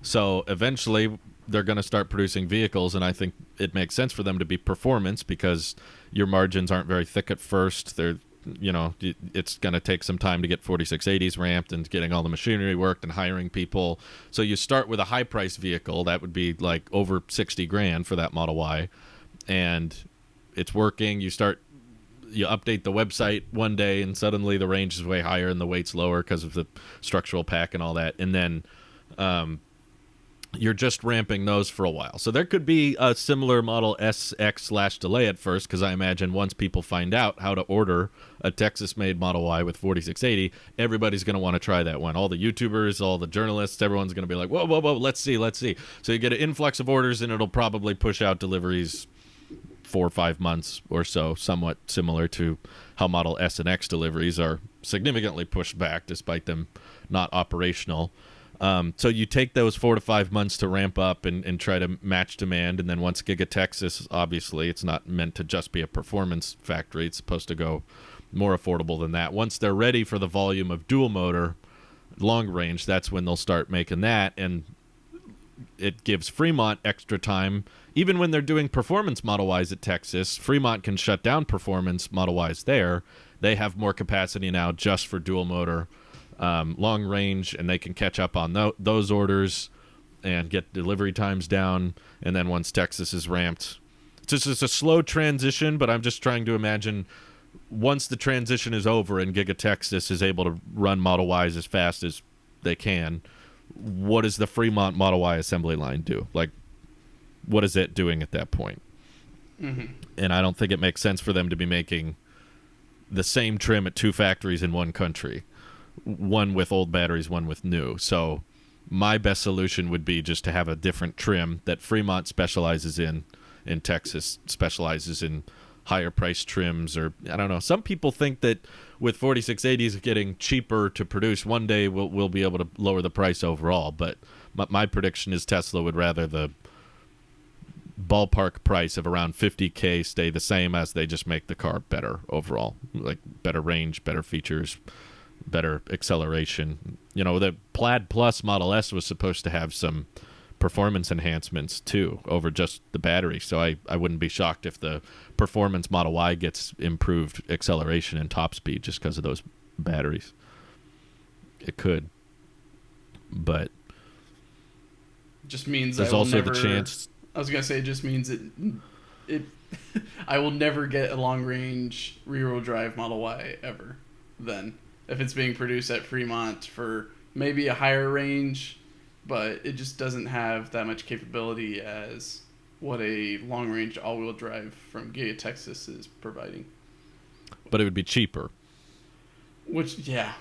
so eventually they're going to start producing vehicles, and I think it makes sense for them to be performance, because your margins aren't very thick at first. They're, it's going to take some time to get 4680s ramped and getting all the machinery worked and hiring people. So you start with a high price vehicle that would be like over 60 grand for that Model Y, and it's working. You update the website one day, and suddenly the range is way higher and the weight's lower because of the structural pack and all that. And then you're just ramping those for a while. So there could be a similar Model SX / delay at first, because I imagine once people find out how to order a Texas-made Model Y with 4680, everybody's going to want to try that one. All the YouTubers, all the journalists, everyone's going to be like, whoa, let's see. So you get an influx of orders, and it'll probably push out deliveries 4 or 5 months or so, somewhat similar to how Model S and X deliveries are significantly pushed back despite them not operational. So you take those 4 to 5 months to ramp up and try to match demand, and then once Giga Texas, obviously it's not meant to just be a performance factory, it's supposed to go more affordable than that. Once they're ready for the volume of dual motor long range, that's when they'll start making that, and it gives Fremont extra time. Even when they're doing performance Model Ys at Texas, Fremont can shut down performance Model Ys there. They have more capacity now just for dual motor long range, and they can catch up on those orders and get delivery times down. And then once Texas is ramped, it's a slow transition, but I'm just trying to imagine once the transition is over and Giga Texas is able to run Model Ys as fast as they can, what does the Fremont Model Y assembly line do? Like, what is it doing at that point? Mm-hmm. And I don't think it makes sense for them to be making the same trim at two factories in one country, one with old batteries, one with new. So my best solution would be just to have a different trim that Fremont specializes in, and Texas specializes in higher price trims. Or I don't know. Some people think that with 4680s getting cheaper to produce, one day we'll be able to lower the price overall. But my prediction is Tesla would rather the ballpark price of around $50K stay the same as they just make the car better overall, like better range, better features, better acceleration. You know, the Plaid Plus Model S was supposed to have some performance enhancements too over just the battery, so I wouldn't be shocked if the performance Model Y gets improved acceleration and top speed just because of those batteries. It could, but Just means there's I will also never, the chance. I was gonna say, it just means it I will never get a long range rear wheel drive Model Y ever. Then, if it's being produced at Fremont for maybe a higher range, but it just doesn't have that much capability as what a long range all wheel drive from Giga Texas is providing. But it would be cheaper. Which, yeah.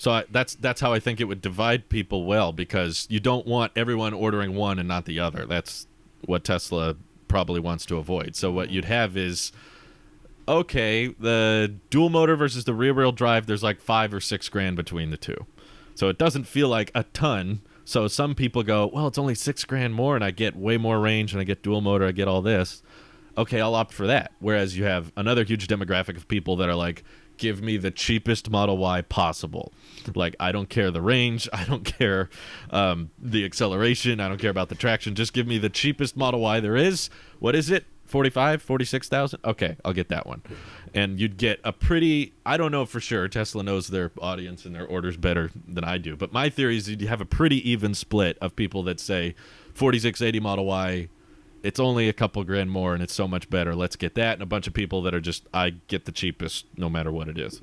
So that's how I think it would divide people well, because you don't want everyone ordering one and not the other. That's what Tesla probably wants to avoid. So what you'd have is, okay, the dual motor versus the rear wheel drive, there's like $5,000 or $6,000 between the two. So it doesn't feel like a ton. So some people go, well, it's only $6,000 more and I get way more range and I get dual motor, I get all this. Okay, I'll opt for that. Whereas you have another huge demographic of people that are like, give me the cheapest Model Y possible. Like, I don't care the range. I don't care the acceleration. I don't care about the traction. Just give me the cheapest Model Y there is. What is it? 45, 46,000? Okay, I'll get that one. And you'd get a pretty, I don't know for sure. Tesla knows their audience and their orders better than I do. But my theory is you'd have a pretty even split of people that say 4680 Model Y, it's only a couple grand more and it's so much better, let's get that. And a bunch of people that are just, I get the cheapest no matter what it is.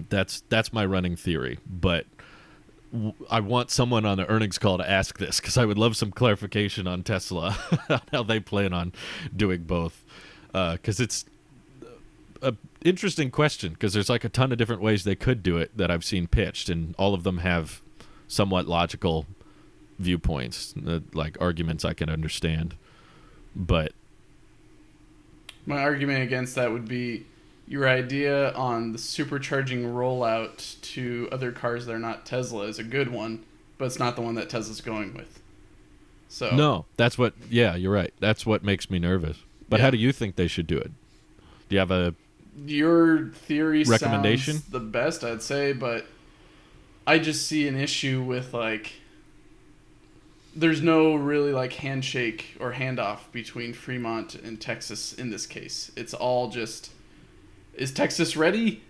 That's my running theory. But I want someone on the earnings call to ask this, because I would love some clarification on Tesla, on how they plan on doing both. Because it's an interesting question, because there's like a ton of different ways they could do it that I've seen pitched, and all of them have somewhat logical viewpoints, like arguments I can understand. But My argument against that would be your idea on the supercharging rollout to other cars that are not Tesla is a good one, but it's not the one that Tesla's going with. So no, that's what, yeah, you're right. That's what makes me nervous. But Yeah. how do you think they should do it? Do you have a your theory recommendation? sounds the best, I'd say, but I just see an issue with, like, there's no really like handshake or handoff between Fremont and Texas in this case. It's all just, is Texas ready?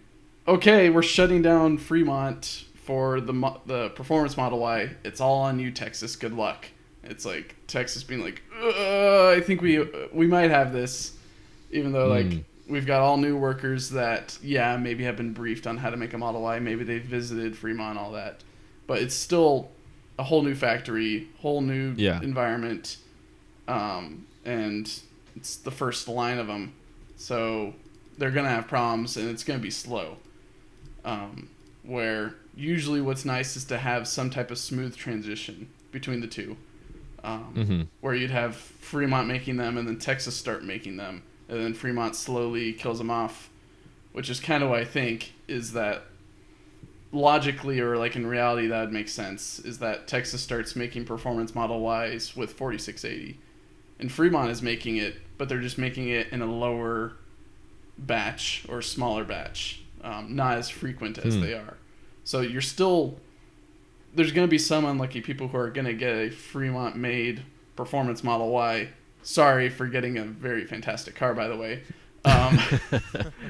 Okay, we're shutting down Fremont for the performance Model Y. It's all on you, Texas. Good luck. It's like Texas being like, I think we might have this, even though like we've got all new workers that maybe have been briefed on how to make a Model Y. Maybe they've visited Fremont, all that, but it's still a whole new factory, whole new environment, and it's the first line of them, so they're gonna have problems and it's gonna be slow. Where usually what's nice is to have some type of smooth transition between the two, where you'd have Fremont making them and then Texas start making them, and then Fremont slowly kills them off, which is kind of what I think is that logically, or like in reality, that would make sense, is that Texas starts making performance Model Ys with 4680 and Fremont is making it, but they're just making it in a lower batch or smaller batch, not as frequent as they are. So you're still, there's going to be some unlucky people who are going to get a Fremont made performance Model Y. Sorry for getting a very fantastic car, by the way.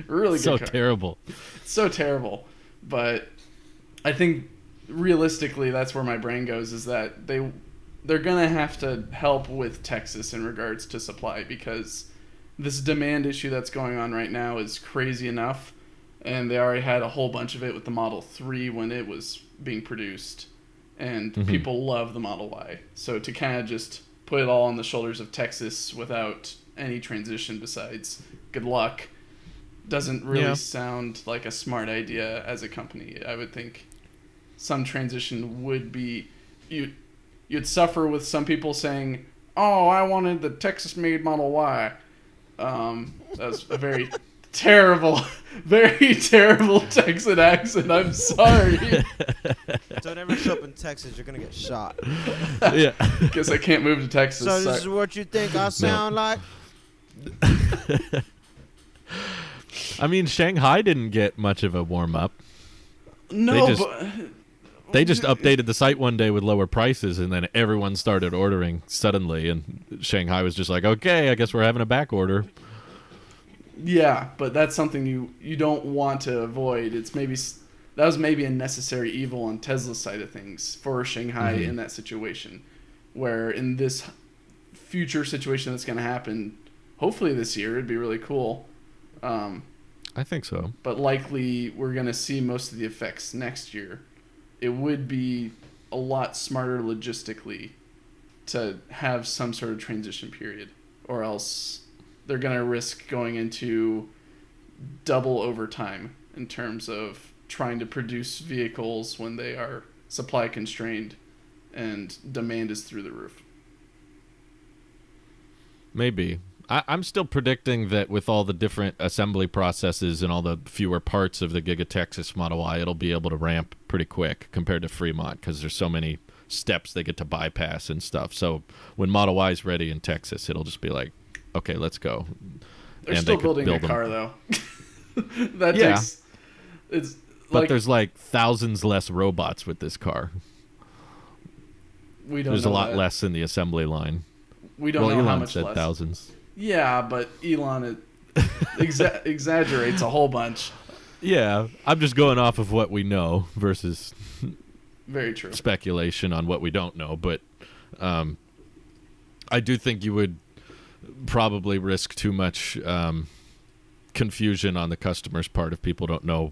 Really good so car. terrible. So terrible. But I think realistically that's where my brain goes, is that they're gonna have to help with Texas in regards to supply, because this demand issue that's going on right now is crazy enough, and they already had a whole bunch of it with the Model 3 when it was being produced, and people love the Model Y. So to kind of just put it all on the shoulders of Texas without any transition besides good luck doesn't really sound like a smart idea as a company. I would think some transition would be... You'd suffer with some people saying, "Oh, I wanted the Texas-made Model Y." That's a very terrible Texan accent. I'm sorry. Don't ever show up in Texas. You're gonna get shot. Yeah. Guess I can't move to Texas. So this is what you think I sound like? I mean, Shanghai didn't get much of a warm-up. No, They just updated the site one day with lower prices, and then everyone started ordering suddenly, and Shanghai was just like, okay, I guess we're having a back order. yeah, but that's something you don't want to avoid. That was maybe a necessary evil on Tesla's side of things for Shanghai in that situation, where in this future situation that's going to happen, hopefully this year, it'd be really cool. I think so. But likely we're going to see most of the effects next year. It would be a lot smarter logistically to have some sort of transition period, or else they're going to risk going into double overtime in terms of trying to produce vehicles when they are supply constrained and demand is through the roof. Maybe. I'm still predicting that with all the different assembly processes and all the fewer parts of the Giga Texas Model Y, it'll be able to ramp pretty quick compared to Fremont, because there's so many steps they get to bypass and stuff. So when Model Y is ready in Texas, it'll just be like, okay, let's go. They're still building a car, though. That takes... But there's like thousands less robots with this car. There's a lot less in the assembly line. We don't know Elon how much said less. Thousands. Yeah, but Elon exaggerates a whole bunch. Yeah, I'm just going off of what we know versus very true speculation on what we don't know. But I do think you would probably risk too much confusion on the customer's part if people don't know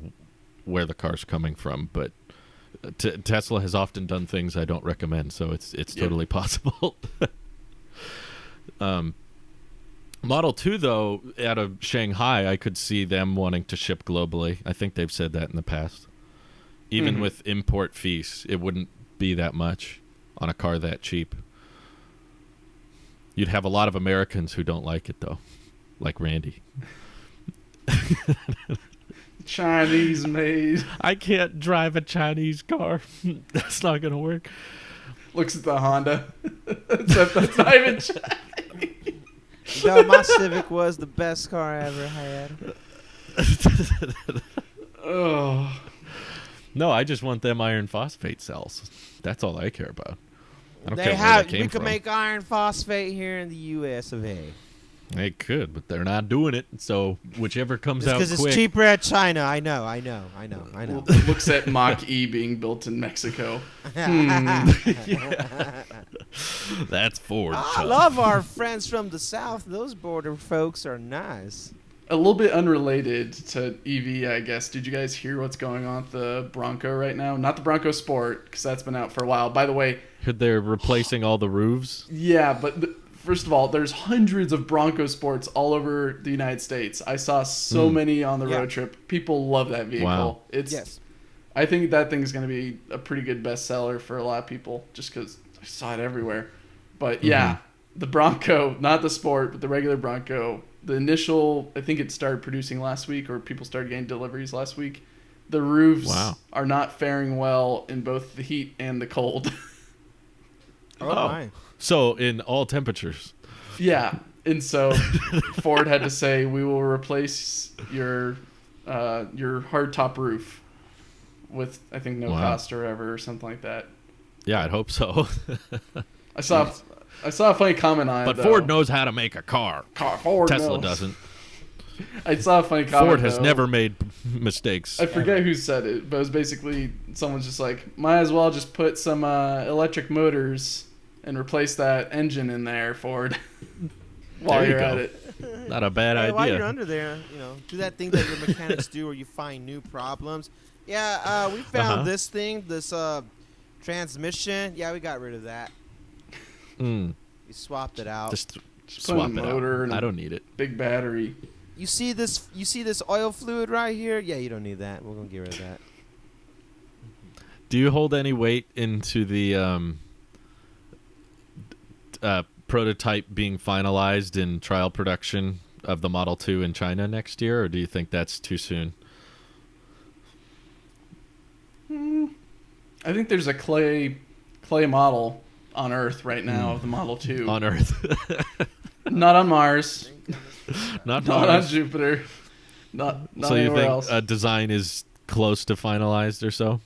where the car's coming from. But Tesla has often done things I don't recommend, so it's totally possible. Model 2, though, out of Shanghai, I could see them wanting to ship globally. I think they've said that in the past. Even with import fees, it wouldn't be that much on a car that cheap. You'd have a lot of Americans who don't like it, though, like Randy. Chinese made. I can't drive a Chinese car. That's not going to work. Looks at the Honda. That's not even Chinese. No, my Civic was the best car I ever had. Oh. No, I just want them iron phosphate cells. That's all I care about. I don't care where they came we from. can make iron phosphate here in the U.S. of A. They could, but they're not doing it. So whichever comes out quick. Because it's cheaper at China. I know. Looks at Mach E being built in Mexico. That's Ford. I love our friends from the South. Those border folks are nice. A little bit unrelated to EV, I guess. Did you guys hear what's going on with the Bronco right now? Not the Bronco Sport, because that's been out for a while. By the way... They're replacing all the roofs? Yeah, but... First of all, there's hundreds of Bronco Sports all over the United States. I saw so many on the road trip. People love that vehicle. Wow. I think that thing is going to be a pretty good bestseller for a lot of people just because I saw it everywhere. But yeah, the Bronco, not the Sport, but the regular Bronco, the initial, I think it started producing last week or people started getting deliveries last week. The roofs are not faring well in both the heat and the cold. My. So in all temperatures. Yeah. And so Ford had to say, we will replace your hardtop roof with, I think, no cost or ever or something like that. Yeah, I'd hope so. I saw a funny comment on it, But Ford knows how to make a car. Ford Tesla knows. doesn't. I saw a funny comment. Ford has never made mistakes. I forget who said it, but it was basically someone's just like, might as well just put some electric motors and replace that engine in there, Ford, while There you you're go. at it. Not a bad Hey, while you're idea. under there, do that thing that your mechanics do, where you find new problems. Yeah, we found this thing, this transmission. Yeah, we got rid of that. Mm. We swapped it out. Just Put swap a it motor out. and I a don't need it. big battery. You see this oil fluid right here? Yeah, you don't need that. We're gonna get rid of that. Do you hold any weight into the prototype being finalized in trial production of the Model 2 in China next year, or do you think that's too soon? I think there's a clay model on Earth right now of the Model 2. On Earth. Not on Mars. Not Not on Mars. Jupiter. Not So you anywhere think else. a design is close to finalized or so?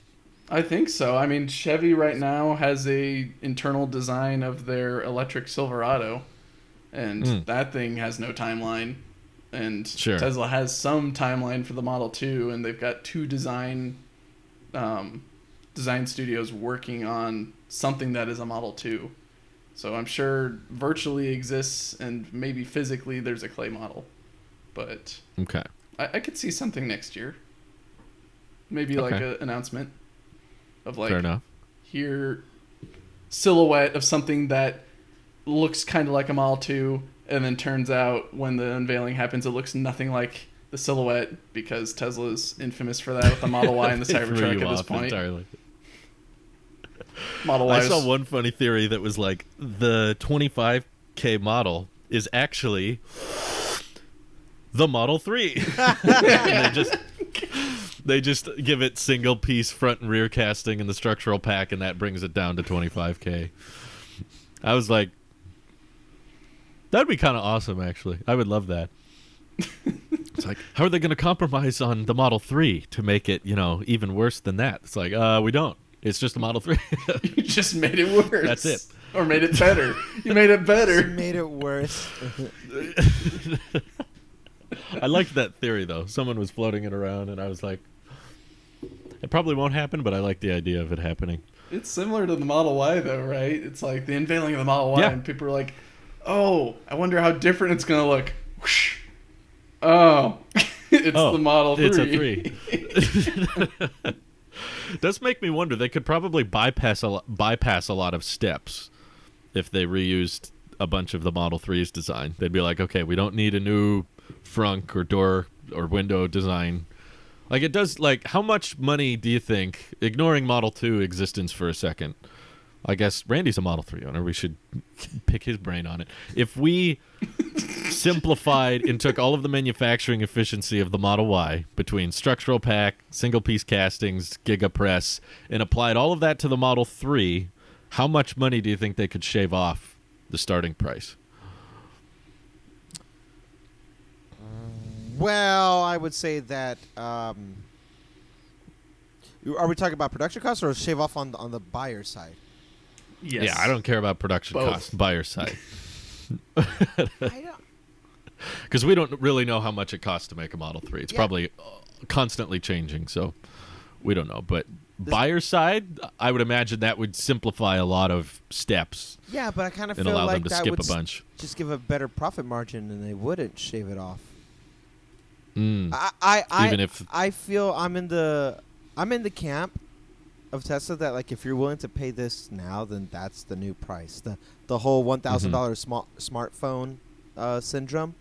I think so. I mean, Chevy right now has a internal design of their electric Silverado, and that thing has no timeline. And Sure. Tesla has some timeline for the Model 2, and they've got two design studios working on something that is a Model 2. So I'm sure virtually exists, and maybe physically there's a clay model. But Okay. I could see something next year. Maybe like Okay. an announcement of like, Fair enough. here, silhouette of something that looks kind of like a Model 2, and then turns out when the unveiling happens, it looks nothing like the silhouette, because Tesla's infamous for that with the Model Y and the They threw Cybertruck you at this off point. entirely. Model Y I saw one funny theory that was like the 25K model is actually the Model 3. And they just give it single piece front and rear casting in the structural pack, and that brings it down to 25K. I was like, that'd be kind of awesome, actually. I would love that. It's like, how are they going to compromise on the Model 3 to make it, even worse than that? It's like, we don't. It's just a Model 3. You just made it worse. That's it. Or made it better. You made it better. Made it worse. I liked that theory, though. Someone was floating it around, and I was like, it probably won't happen, but I like the idea of it happening. It's similar to the Model Y, though, right? It's like the unveiling of the Model Y, Yeah. and people are like, oh, I wonder how different it's going to look. Whoosh. Oh, it's the Model 3. It's a 3. Does make me wonder. They could probably bypass a lot of steps if they reused a bunch of the Model 3's design. They'd be like, okay, we don't need a new frunk or door or window design. Like, it does, like, how much money do you think, ignoring Model 2 existence for a second, I guess Randy's a Model 3 owner, we should pick his brain on it. If we simplified and took all of the manufacturing efficiency of the Model Y between structural pack, single piece castings, gigapress, and applied all of that to the Model 3, how much money do you think they could shave off the starting price? Well, I would say that. Are we talking about production costs or shave off on the buyer side? Yes. Yeah, I don't care about production Both. costs, buyer side. I don't. Because we don't really know how much it costs to make a Model 3. It's Yeah. probably constantly changing, so we don't know. But buyer side, I would imagine that would simplify a lot of steps Yeah, but I kind of and feel allow like them to that skip would a bunch. just give a better profit margin, and they wouldn't shave it off. Mm. I if feel I'm in the camp of Tesla that, like, if you're willing to pay this now, then that's the new price. The whole $1,000 smartphone syndrome.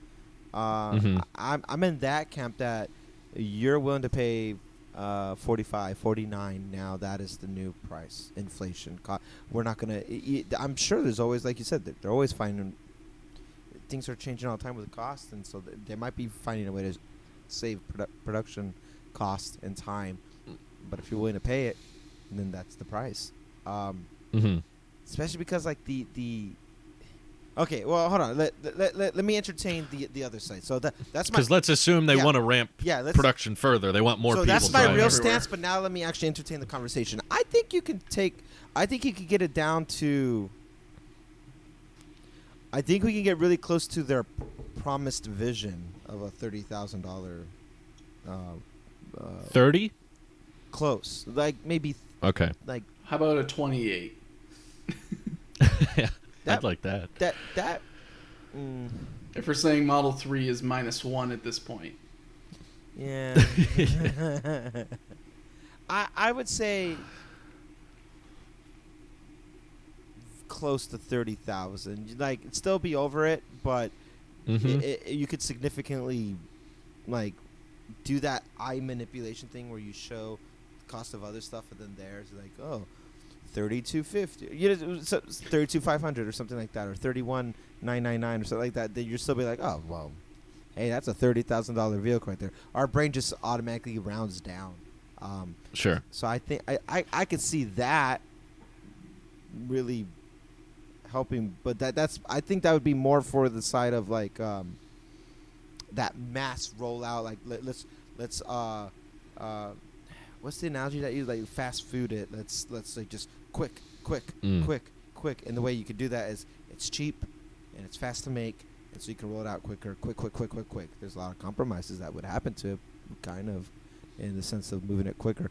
I'm in that camp that you're willing to pay 45, 49 now. That is the new price. Inflation. We're not gonna. I'm sure there's always, like you said, they're always finding things are changing all the time with the cost, and so they might be finding a way to save production cost and time. But if you're willing to pay it, then that's the price. Especially because, like, the okay, well, hold on. Let me entertain the other side. So that's my, because let's assume they want to ramp production further. They want more so people. that's my driving real everywhere. stance. But now let me actually entertain the conversation. I think you could get it down to. I think we can get really close to their promised vision of a $30,000. 30? Close, like maybe Okay. like How about a 28? Yeah. I'd like that. That. If we're saying Model 3 is -1 at this point. Yeah. I would say close to 30,000. Like, it'd still be over it, but you could significantly, like, do that eye manipulation thing where you show the cost of other stuff and then there's like, oh, 3250, you know, 32,500 or something like that, or 31,999 or something like that. Then you're still be like, oh well, hey, that's a $30,000 vehicle right there. Our brain just automatically rounds down. Sure. So I think I could see that really helping, but that's I think that would be more for the side of like that mass rollout. Like let's what's the analogy that you like fast food it? Let's like just quick, and the way you could do that is it's cheap and it's fast to make, and so you can roll it out quicker, quick. There's a lot of compromises that would happen to it, kind of, in the sense of moving it quicker.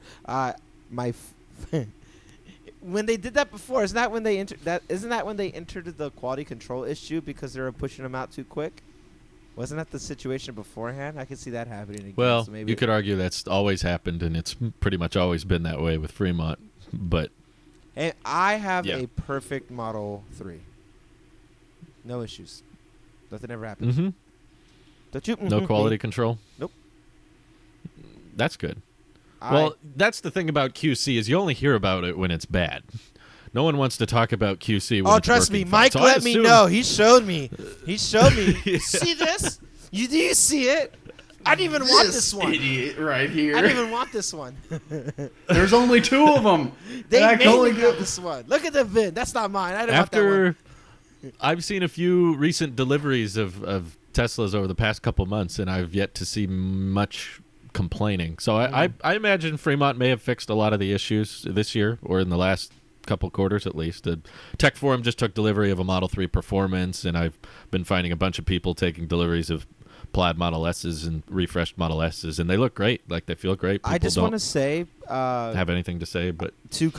When they did that before, isn't that when they entered the quality control issue because they were pushing them out too quick? Wasn't that the situation beforehand? I could see that happening again. Well, so maybe you could argue that's always happened, and it's pretty much always been that way with Fremont. But and I have a perfect Model 3. No issues. Nothing ever happened. Mm-hmm. Don't you? No quality control? Nope. That's good. Well, that's the thing about QC is you only hear about it when it's bad. No one wants to talk about QC when it's trust me. working fine. Mike So let me know. He showed me. See this? Do you see it? I didn't even want this one. Idiot right here. I didn't even want this one. There's only 2 of them. They I made can only me get this one. Look at the VIN. That's not mine. I didn't want that one. I've seen a few recent deliveries of Teslas over the past couple months, and I've yet to see much complaining. So I imagine Fremont may have fixed a lot of the issues this year or in the last couple quarters at least. The Tech Forum just took delivery of a Model 3 Performance, and I've been finding a bunch of people taking deliveries of plaid Model S's and refreshed Model S's, and they look great. Like, they feel great. People I just want to say, have anything to say, but two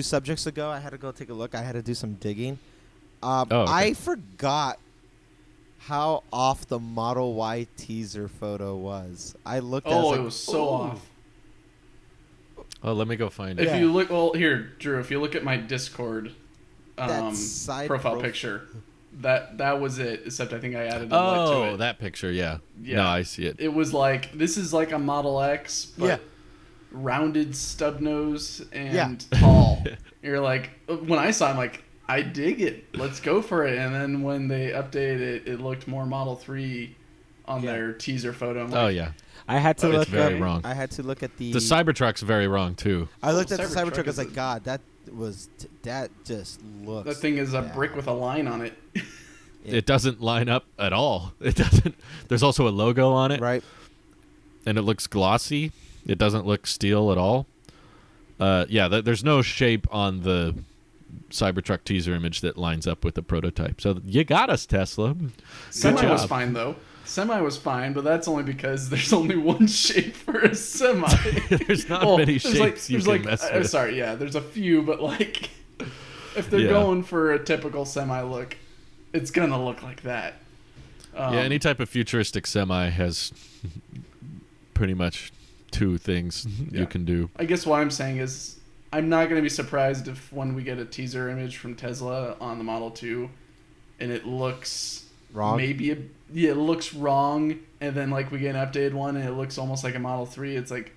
subjects ago, I had to go take a look. I had to do some digging. Okay. I forgot how off the Model Y teaser photo was. I looked at it. It was so off. Oh, let me go find it. If you look, well, here, Drew, if you look at my Discord profile picture, that was it, except I think I added a light to it. That picture, yeah. No, I see it. It was like, this is like a Model X, but rounded stub nose and tall. You're like, when I saw it, I'm like, I dig it. Let's go for it. And then when they updated it, it looked more Model 3 on their teaser photo. I'm like, I had to look. It's very wrong. I had to look at the Cybertruck's very wrong too. I looked at the Cybertruck Cybertruck. I was is like, God, that just looks. that thing is a bad. brick with a line on it. It doesn't line up at all. It doesn't. There's also a logo on it, Right. and it looks glossy. It doesn't look steel at all. There's no shape on the Cybertruck teaser image that lines up with the prototype. So you got us, Tesla. Semi was fine though. Semi was fine, but that's only because there's only one shape for a semi. There's not many shapes you can mess with. Sorry, there's a few, but like, if they're going for a typical semi look, it's gonna look like that. Any type of futuristic semi has pretty much 2 things you can do. I guess what I'm saying is, I'm not gonna be surprised if when we get a teaser image from Tesla on the Model 2, and it looks wrong. It looks wrong, and then like we get an updated one and it looks almost like a Model 3. It's like,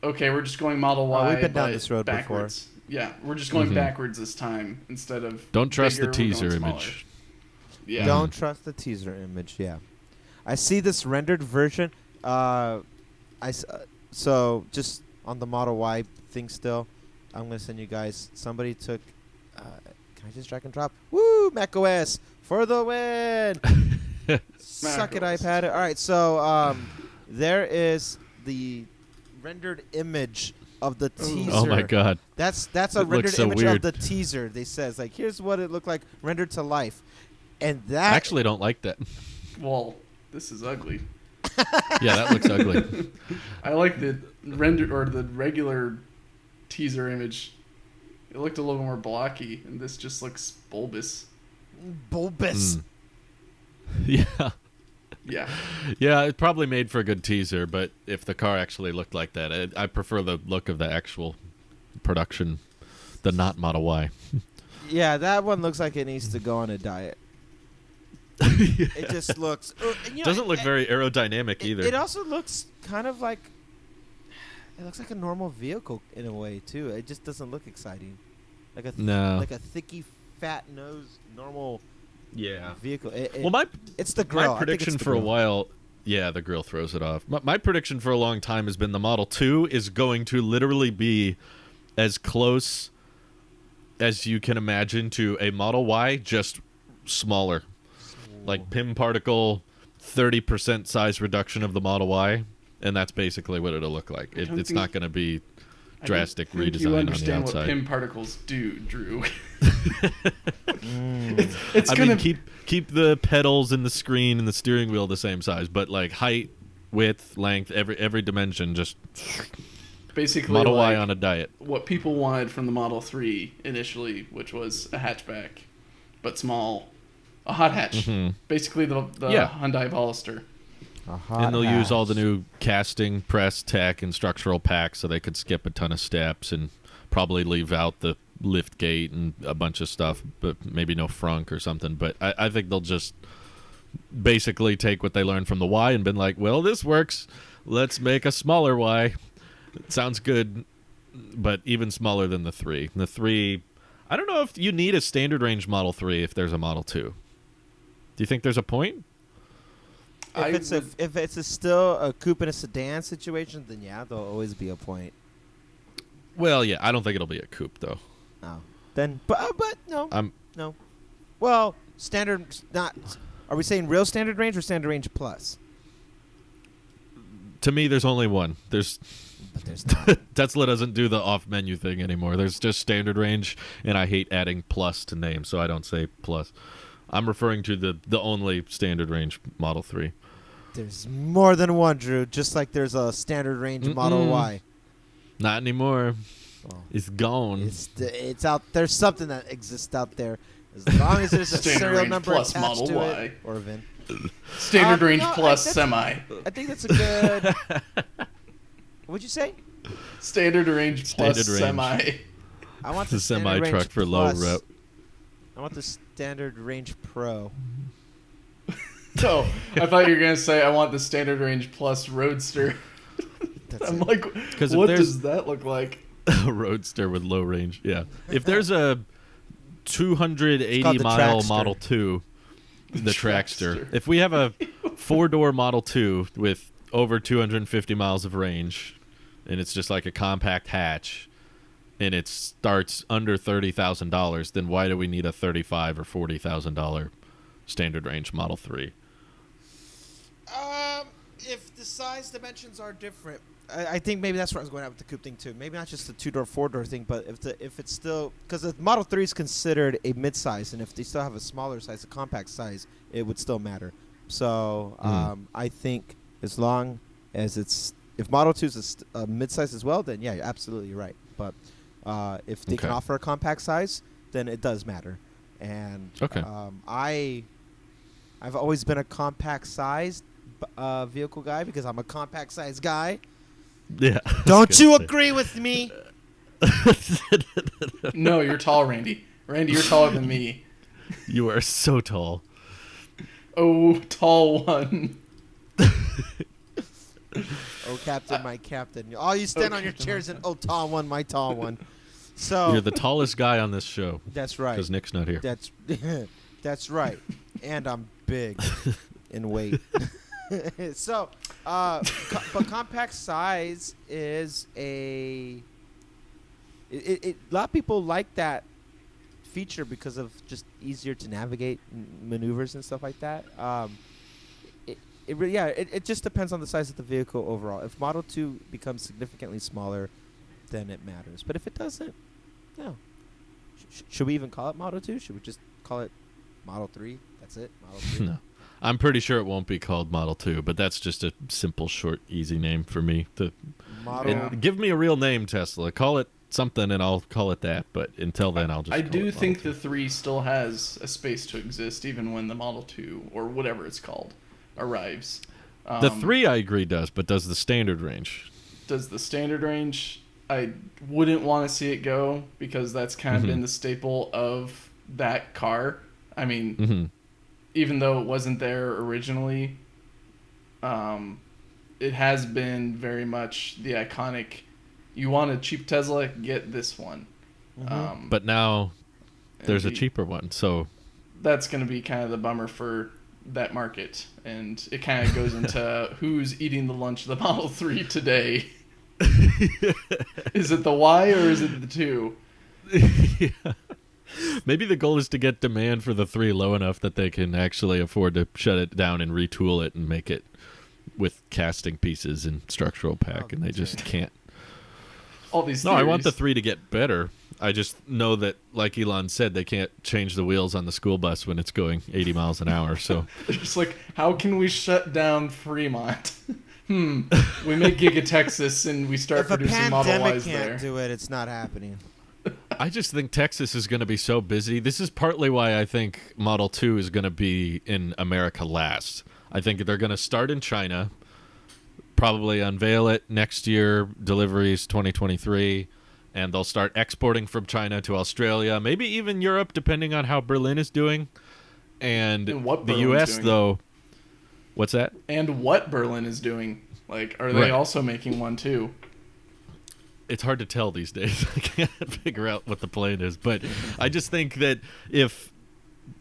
okay, we're just going Model Y. We've been down this road backwards. Before. Yeah, we're just going backwards this time instead of. Don't trust the bigger, teser image. Yeah. Don't trust the teaser image. Yeah, I see this rendered version. So just on the Model Y thing still, I'm gonna send you guys. Somebody took. Can I just drag and drop? Woo! macOS for the win. Suck it, iPad. All right, so there is the rendered image of the teaser. Oh my God! That's a It looks rendered so image weird. of the teaser. They says like, here's what it looked like rendered to life, and that I actually don't like that. Well, this is ugly. Yeah, that looks ugly. I like the render or the regular teaser image. It looked a little more blocky, and this just looks bulbous. bulbous. Yeah. Yeah. Yeah, it probably made for a good teaser, but if the car actually looked like that, I prefer the look of the actual production, the not Model Y. Yeah, that one looks like it needs to go on a diet. Yeah. It just looks... Doesn't look very aerodynamic either. It also looks kind of like... It looks like a normal vehicle in a way, too. It just doesn't look exciting. Like a like a thicky, fat-nosed, normal vehicle. It's the grill. My prediction for a while... Yeah, the grill throws it off. My prediction for a long time has been the Model 2 is going to literally be as close as you can imagine to a Model Y, just smaller. Like pin particle, 30% size reduction of the Model Y, and that's basically what it'll look like. It's not going to be drastic redesign you on understand the outside. what pin particles do, Drew. Keep the pedals and the screen and the steering wheel the same size, but like height, width, length, every dimension, just basically Model like Y on a diet. What people wanted from the Model 3 initially, which was a hatchback, but small. A hot hatch. Mm-hmm. Basically the Hyundai Veloster. And they'll use all the new casting, press, tech, and structural packs so they could skip a ton of steps and probably leave out the lift gate and a bunch of stuff, but maybe no frunk or something. But I think they'll just basically take what they learned from the Y and been like, well, this works. Let's make a smaller Y. It sounds good, but even smaller than the 3. The 3, I don't know if you need a standard range Model 3 if there's a Model 2. Do you think there's a point? If it's still a coupe and a sedan situation, then yeah, there'll always be a point. Well, yeah, I don't think it'll be a coupe though. Oh, then, but no, no. Well, standard not. Are we saying real standard range or standard range plus? To me, there's only one. But there's not. Tesla doesn't do the off-menu thing anymore. There's just standard range, and I hate adding plus to names, so I don't say plus. I'm referring to the only standard range Model 3. There's more than one, Drew, just like there's a standard range Model Y. Not anymore. Well, it's gone. It's out. There's something that exists out there. As long as there's a serial number plus attached Model to Y. it. Or a VIN. Standard range plus semi. I think that's a good... What'd you say? Standard range plus semi. I want the semi truck for low rep. I want the standard range pro. Oh, I thought you were gonna say I want the standard range plus roadster. I'm like, what does that look like? A roadster with low range. Yeah. If there's a 280 mile Model 2, the Trackster. If we have a 4-door Model 2 with over 250 miles of range, and it's just like a compact hatch, and it starts under $30,000, then why do we need a $35,000 or $40,000 standard range Model 3? If the size dimensions are different, I think maybe that's where I was going at with the coupe thing too. Maybe not just the 2-door, 4-door thing, but if it's still, because the Model 3 is considered a mid-size, and if they still have a smaller size, a compact size, it would still matter. So I think as long as if Model 2 is a mid-size as well, then yeah, you're absolutely right. But if they can offer a compact size, then it does matter. And I've always been a compact sized vehicle guy because I'm a compact sized guy. Yeah. Don't you agree with me? No, you're tall, Randy. Randy, you're taller than me. You are so tall. Oh, tall one. Oh, Captain, my Captain. Oh, you stand on your chairs and, oh, tall one, my tall one. So you're the tallest guy on this show. That's right. Because Nick's not here. That's right. And I'm big in weight. So, but compact size is a lot of people like that feature because of just easier to navigate maneuvers and stuff like that. It just depends on the size of the vehicle overall. If Model 2 becomes significantly smaller, then it matters. But if it doesn't, no. Should we even call it Model 2? Should we just call it Model 3? That's it? Model 3? No. I'm pretty sure it won't be called Model 2, but that's just a simple, short, easy name for me. Give me a real name, Tesla. Call it something, and I'll call it that. But until then, I'll just. I call do it think Model the 3 still has a space to exist, even when the Model 2 or whatever it's called arrives. 2. The 3, I agree, does, but does the standard range? Does the standard range? I wouldn't want to see it go because that's kind of been the staple of that car. I mean, even though it wasn't there originally, it has been very much the iconic. You want a cheap Tesla? Get this one. But now there's a cheaper one, so that's going to be kind of the bummer for that market, and it kind of goes into who's eating the lunch of the Model 3 today. Is it the Y or is it the 2? Yeah. Maybe the goal is to get demand for the 3 low enough that they can actually afford to shut it down and retool it and make it with casting pieces and structural pack, and they just can't. All these No, I want the theories. 3 to get better. I just know that, like Elon said, they can't change the wheels on the school bus when it's going 80 miles an hour. So They're just like, how can we shut down Fremont? We make Giga Texas and we start If a producing Model pandemic Ys can't there. do it, it's not happening. I just think Texas is going to be so busy. This is partly why I think Model 2 is going to be in America last. I think they're going to start in China, probably unveil it next year, deliveries 2023, and they'll start exporting from China to Australia, maybe even Europe, depending on how Berlin is doing. And what the Berlin's U.S., doing. though, what's that? And what Berlin is doing. Like, are they Right. also making one too? It's hard to tell these days. I can't figure out what the plan is. But I just think that if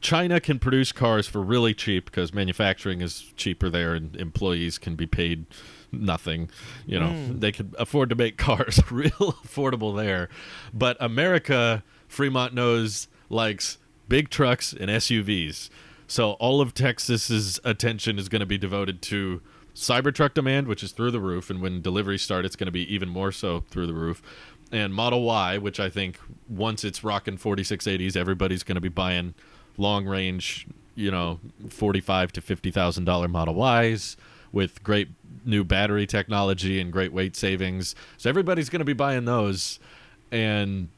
China can produce cars for really cheap, because manufacturing is cheaper there and employees can be paid nothing, they could afford to make cars real affordable there. But America, Fremont knows, likes big trucks and SUVs. So all of Texas's attention is going to be devoted to Cybertruck demand, which is through the roof, and when deliveries start, it's going to be even more so through the roof. And Model Y, which I think once it's rocking 4680s, everybody's going to be buying long range, $45,000 to $50,000 Model Ys with great new battery technology and great weight savings. So everybody's going to be buying those, and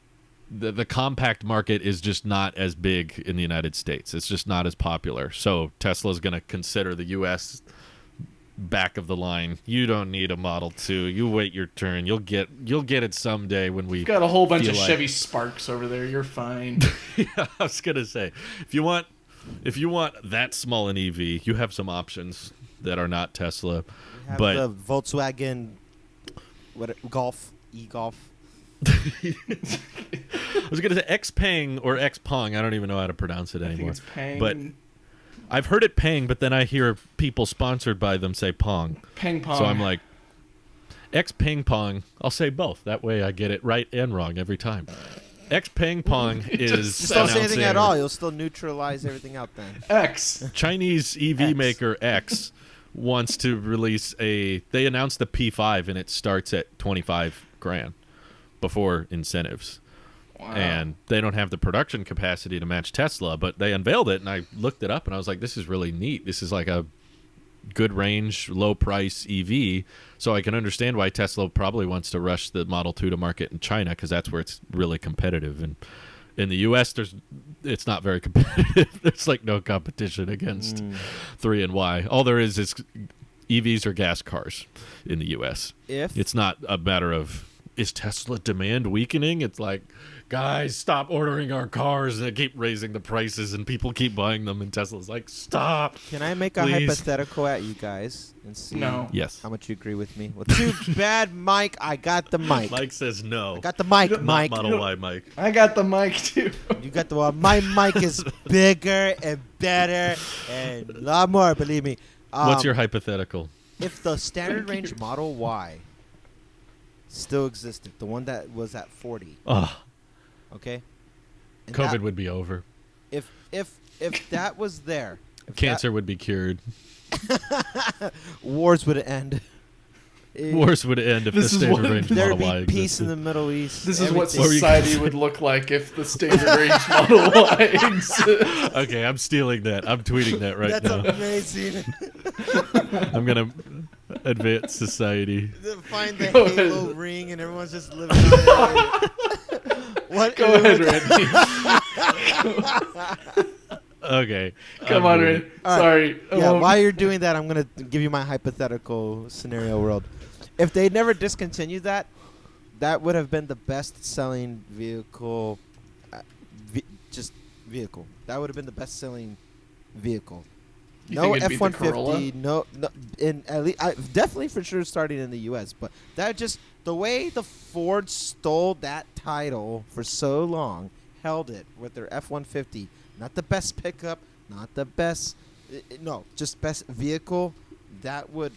the compact market is just not as big in the United States. It's just not as popular. So Tesla's going to consider the U.S. back of the line. You don't need a Model 2. You wait your turn. You'll get it someday when we You've got a whole bunch feel of like- Chevy Sparks over there. You're fine. Yeah, I was gonna say, if you want that small an EV, you have some options that are not Tesla. We have But the Volkswagen Golf, e-Golf. I was gonna say Xpeng or Xpeng. I don't even know how to pronounce it I think anymore. it's Pang. But I've heard it Pang, but then I hear people sponsored by them say Pong. Pang Pong. So I'm like, X Ping Pong. I'll say both. That way I get it right and wrong every time. X Ping Pong is Just don't say anything announcing at all. You'll still neutralize everything out then. X. Chinese EV X. maker X wants to release they announced the P5 and it starts at 25 grand before incentives. Wow. And they don't have the production capacity to match Tesla, but they unveiled it and I looked it up and I was like, this is really neat. This is like a good range, low price EV. So I can understand why Tesla probably wants to rush the Model 2 to market in China, because that's where it's really competitive. And in the US, it's not very competitive. There's like no competition against 3 and Y. All there is EVs or gas cars in the US. It's not a matter of, is Tesla demand weakening? It's like, guys, stop ordering our cars. And they keep raising the prices and people keep buying them. And Tesla's like, stop. Can I make a Please. hypothetical at you guys and see No. Yes. how much you agree with me? Well, too bad, Mike. I got the mic. Mike says no. I got the mic, Not Mike. Model Y, Mike. I got the mic too. You got the one. My mic is bigger and better and a lot more, believe me. What's your hypothetical? If the standard range Model Y still existed, the one that was at 40, Oh, okay? And COVID that- would be over. if that was there, if Cancer would be cured. that- wars would end. Wars would end if the This is standard what- range There'd Model Y be peace existed. in the Middle East. This is what everything. What were you society gonna would look like if the standard range Model Y exists. Okay, I'm stealing that. I'm tweeting that right That's now. amazing. Advanced society. Find the Go Halo ahead. ring and everyone's just living on it. What? Go ahead, Randy. Okay. Come on, moving. Randy. Sorry. Yeah, while you're doing that, I'm going to give you my hypothetical scenario world. If they never discontinued that, that would have been the best-selling vehicle, vehicle. That would have been the best-selling vehicle. You No think it'd beat the F-150, Corolla? no, in at least definitely for sure starting in the U.S. But that just the way the Ford stole that title for so long, held it with their F-150, not the best pickup, not the best, no, just best vehicle. That would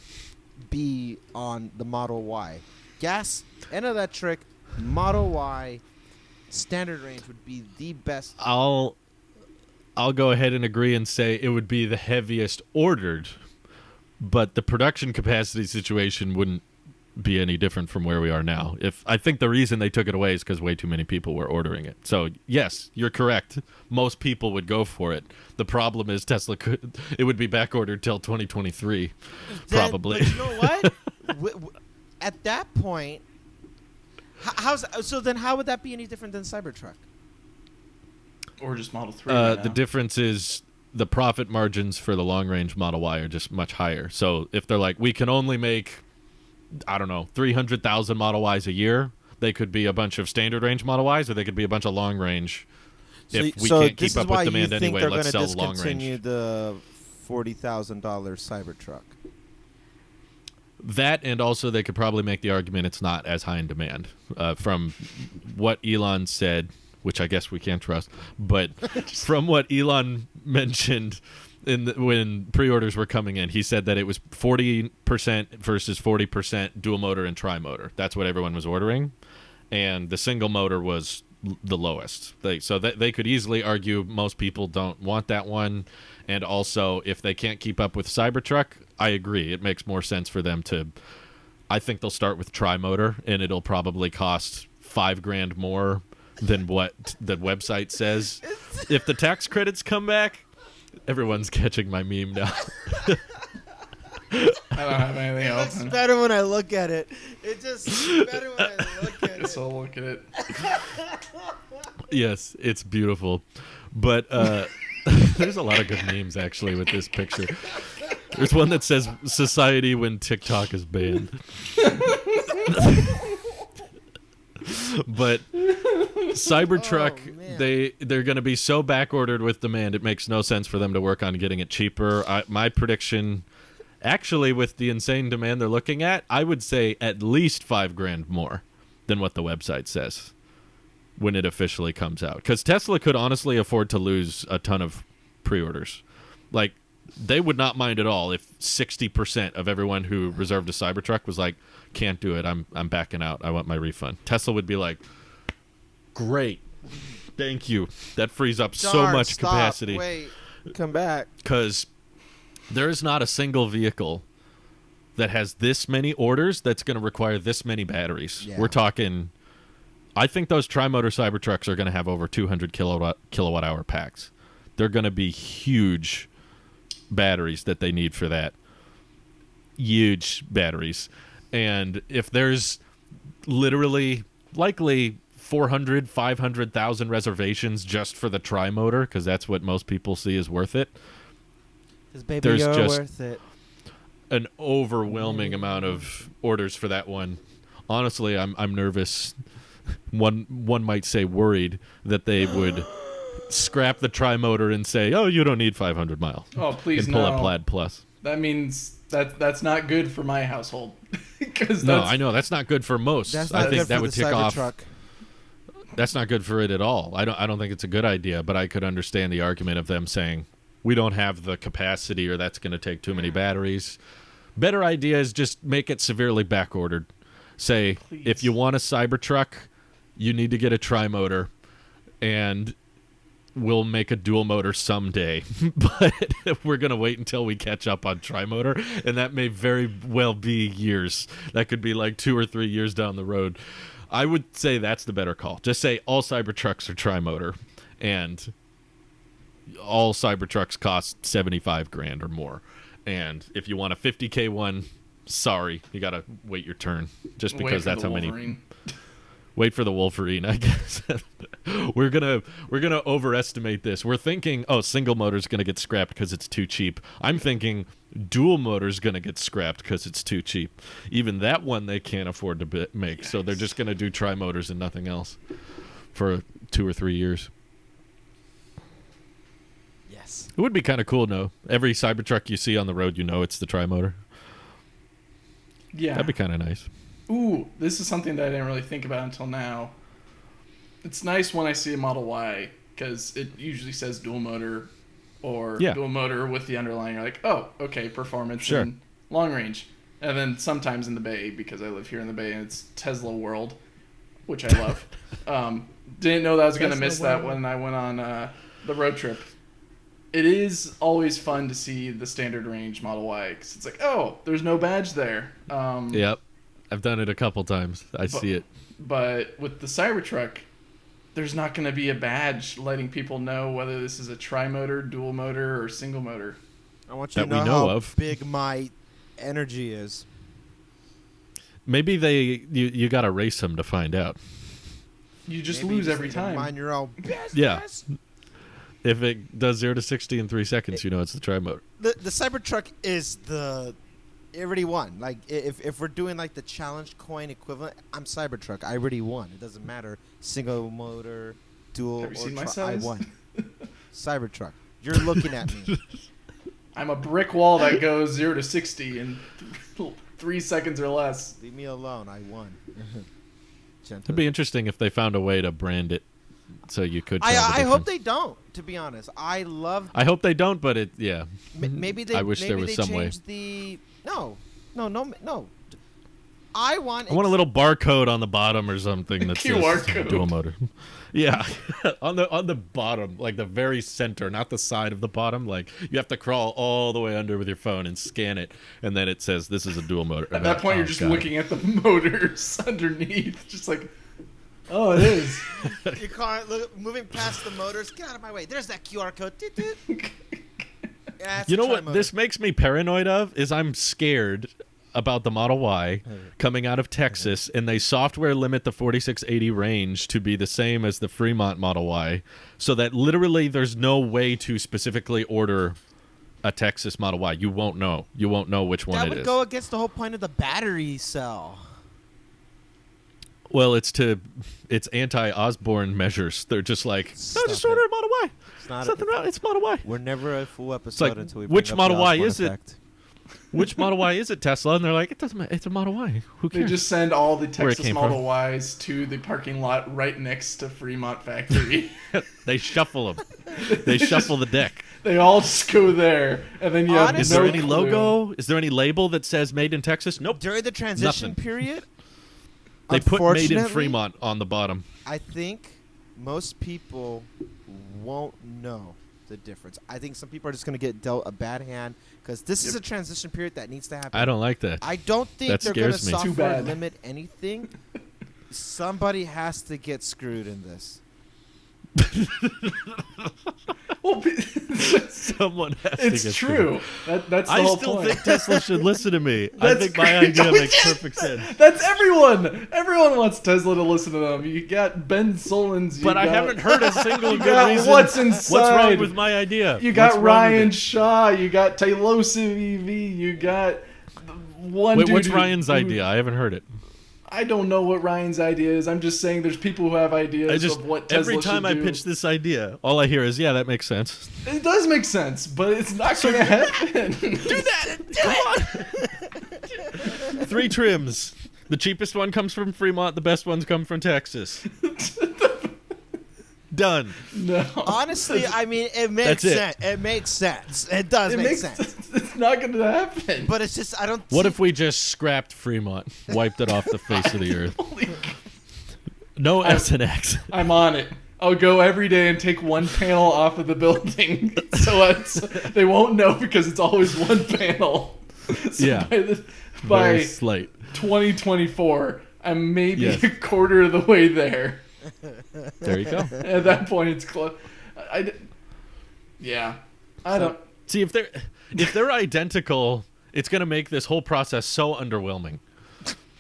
be on the Model Y. Gas and electric Model Y standard range would be the best. I'll go ahead and agree and say it would be the heaviest ordered, but the production capacity situation wouldn't be any different from where we are now. I think the reason they took it away is because way too many people were ordering it. So yes, you're correct. Most people would go for it. The problem is Tesla it would be back ordered till 2023, probably. But you know what? At that point, then how would that be any different than Cybertruck? Or just Model 3 right The now. difference is the profit margins for the long range Model Y are just much higher. So if they're like, we can only make, I don't know, 300,000 Model Ys a year, they could be a bunch of standard range Model Ys, or they could be a bunch of long range. If we can't keep up with demand anyway, let's sell long discontinue range. the $40,000 Cybertruck. That, and also they could probably make the argument it's not as high in demand. From what Elon said, which I guess we can't trust, but from what Elon mentioned when pre-orders were coming in, he said that it was 40% versus 40% dual motor and tri-motor. That's what everyone was ordering, and the single motor was the lowest. So they could easily argue most people don't want that one, and also if they can't keep up with Cybertruck, I agree. It makes more sense for them to. I think they'll start with tri-motor, and it'll probably cost $5,000 more than what the website says. If the tax credits come back, everyone's catching my meme now. I don't have anything It else. looks better when I look at it. It just looks better when I look at Guess it. I'll look at it. Yes, it's beautiful. But there's a lot of good memes actually with this picture. There's one that says society when TikTok is banned. But Cybertruck, Oh, man. they're going to be so back ordered with demand, it makes no sense for them to work on getting it cheaper. My prediction, actually, with the insane demand they're looking at, I would say at least $5,000 more than what the website says when it officially comes out. Because Tesla could honestly afford to lose a ton of pre-orders. Like, they would not mind at all if 60% of everyone who reserved a Cybertruck was like, can't do it, I'm backing out, I want my refund. Tesla would be like, great, thank you, that frees up so Darn, much stop, capacity. Wait, come back. Because there is not a single vehicle that has this many orders that's going to require this many batteries. Yeah. We're talking, I think those tri-motor Cybertrucks are going to have over 200 kilowatt hour packs. They're going to be huge batteries that they need for that. Huge batteries. And if there's literally likely 400, 500,000 reservations just for the tri-motor, because that's what most people see is worth it, Because baby, There's you're just- worth it. an overwhelming amount of orders for that one. Honestly, I'm nervous. One might say worried that they would scrap the tri-motor and say, "Oh, you don't need 500 miles." Oh, please and pull no. up Plaid Plus. That means that's not good for my household. Because No, I know that's not good for most. That's I not think good that for would the tick off. Cybertruck. That's not good for it at all. I don't think it's a good idea, but I could understand the argument of them saying we don't have the capacity or that's going to take too many batteries. Better idea is just make it severely back ordered. Say Please. if you want a Cybertruck, you need to get a tri-motor, and we'll make a dual motor someday. But we're going to wait until we catch up on tri-motor, and that may very well be years. That could be like 2 or 3 years down the road. I would say that's the better call. Just say all Cybertrucks are tri-motor, and all Cybertrucks cost $75,000 or more. And if you want a $50,000 one, sorry, you got to wait your turn just Wait because for that's the how many. Wolverine. Wait for the Wolverine, I guess. we're gonna overestimate this. We're thinking, oh, single motor's gonna get scrapped because it's too cheap. I'm thinking dual motor's gonna get scrapped because it's too cheap. Even that one they can't afford to make, so they're just gonna do tri motors and nothing else for 2 or 3 years. Yes. It would be kind of cool, no? Every Cybertruck you see on the road, it's the tri motor. Yeah. That'd be kind of nice. Ooh, this is something that I didn't really think about until now. It's nice when I see a Model Y because it usually says dual motor or dual motor with the underlying. You're like, oh, okay, performance and long range. And then sometimes in the Bay, because I live here in the Bay, and it's Tesla World, which I love. Didn't know that I was going to miss that when I went on the road trip. It is always fun to see the standard range Model Y because it's like, oh, there's no badge there. Yep. I've done it a couple times. I see it. But with the Cybertruck, there's not going to be a badge letting people know whether this is a tri-motor, dual motor, or single motor. I want you That to we know know how of. big my energy is. Maybe you got to race them to find out. You just Maybe lose you every need to time. Mind your own business. Yeah. If it does 0 to 60 in 3 seconds, it's the tri-motor. The Cybertruck is it already won. Like if we're doing like the challenge coin equivalent, I'm Cybertruck. I already won. It doesn't matter single motor, dual, Have you seen my I size? won. Cybertruck. You're looking at me. I'm a brick wall that goes 0 to 60 in 3 seconds or less. Leave me alone. I won. It'd be interesting if they found a way to brand it so you could tell the I hope difference. they don't. To be honest, I love. I hope they don't, but Maybe they. I wish maybe there was they some way. change the. No. I want I want a little barcode on the bottom or something that QR says code. dual motor. Yeah, on the bottom, like the very center, not the side of the bottom. Like you have to crawl all the way under with your phone and scan it, and then it says this is a dual motor. At that point, you're just God. looking at the motors underneath, just like, oh, it is. Your car moving past the motors. Get out of my way. There's that QR code. Toot, toot. Yeah, it's You a know what tri-motor. this makes me paranoid of is I'm scared about the Model Y coming out of Texas, and they software limit the 4680 range to be the same as the Fremont Model Y, so that literally there's no way to specifically order a Texas Model Y. You won't know. You won't know which one That it would is. go against the whole point of the battery cell. Well, it's anti-Osborne measures. They're just like, no, Stop just it. order a Model Y. It's not. Something wrong. It's Model Y. We're never a full episode like, until we. which bring up Model the Y Osborne is it? effect. Which Model Y is it, Tesla? And they're like, it doesn't matter. It's a Model Y. Who They cares? just send all the Where it Texas came Model Ys to the parking lot right next to Fremont factory. They shuffle them. They shuffle the deck. They all just go there, and then you have Is no there any clue. logo? Is there any label that says made in Texas? Nope. During the transition Nothing. period, They put made in unfortunately, Fremont on the bottom. I think most people won't know the difference. I think some people are just going to get dealt a bad hand because this is a transition period that needs to happen. I don't like that. I don't think That they're going to scares me. Too software bad. limit anything. Somebody has to get screwed in this. Well, Someone has to it's get true. That's the I whole still point. think Tesla should listen to me. I That's think my great. idea makes perfect sense. That's everyone. Everyone wants Tesla to listen to them. You got Ben Solons. But I haven't heard a single you good got reason. What's inside. What's wrong with my idea? You got What's wrong with Ryan it? Shaw. You got Taylosive EV. You got one Wait, dude what's who- Ryan's who- idea? I haven't heard it. I don't know what Ryan's idea is. I'm just saying there's people who have ideas of what Tesla every time should I do. pitch this idea, all I hear is, "Yeah, that makes sense." It does make sense, but it's not going to happen. Do that. Come on. 3 trims. The cheapest one comes from Fremont. The best ones come from Texas. Done. No. Honestly, I mean, it makes That's it. sense. It makes sense. It does It make makes sense. It's not going to happen. But it's just, I don't What see- if we just scrapped Fremont, wiped it off the face of the earth? Holy- No S and X. I'm on it. I'll go every day and take one panel off of the building, so they won't know because it's always one panel. So Yeah. by Very slight. 2024, I'm maybe Yes. a quarter of the way there. There you go. At that point, it's close. Yeah, I don't. See if they're identical it's going to make this whole process so underwhelming.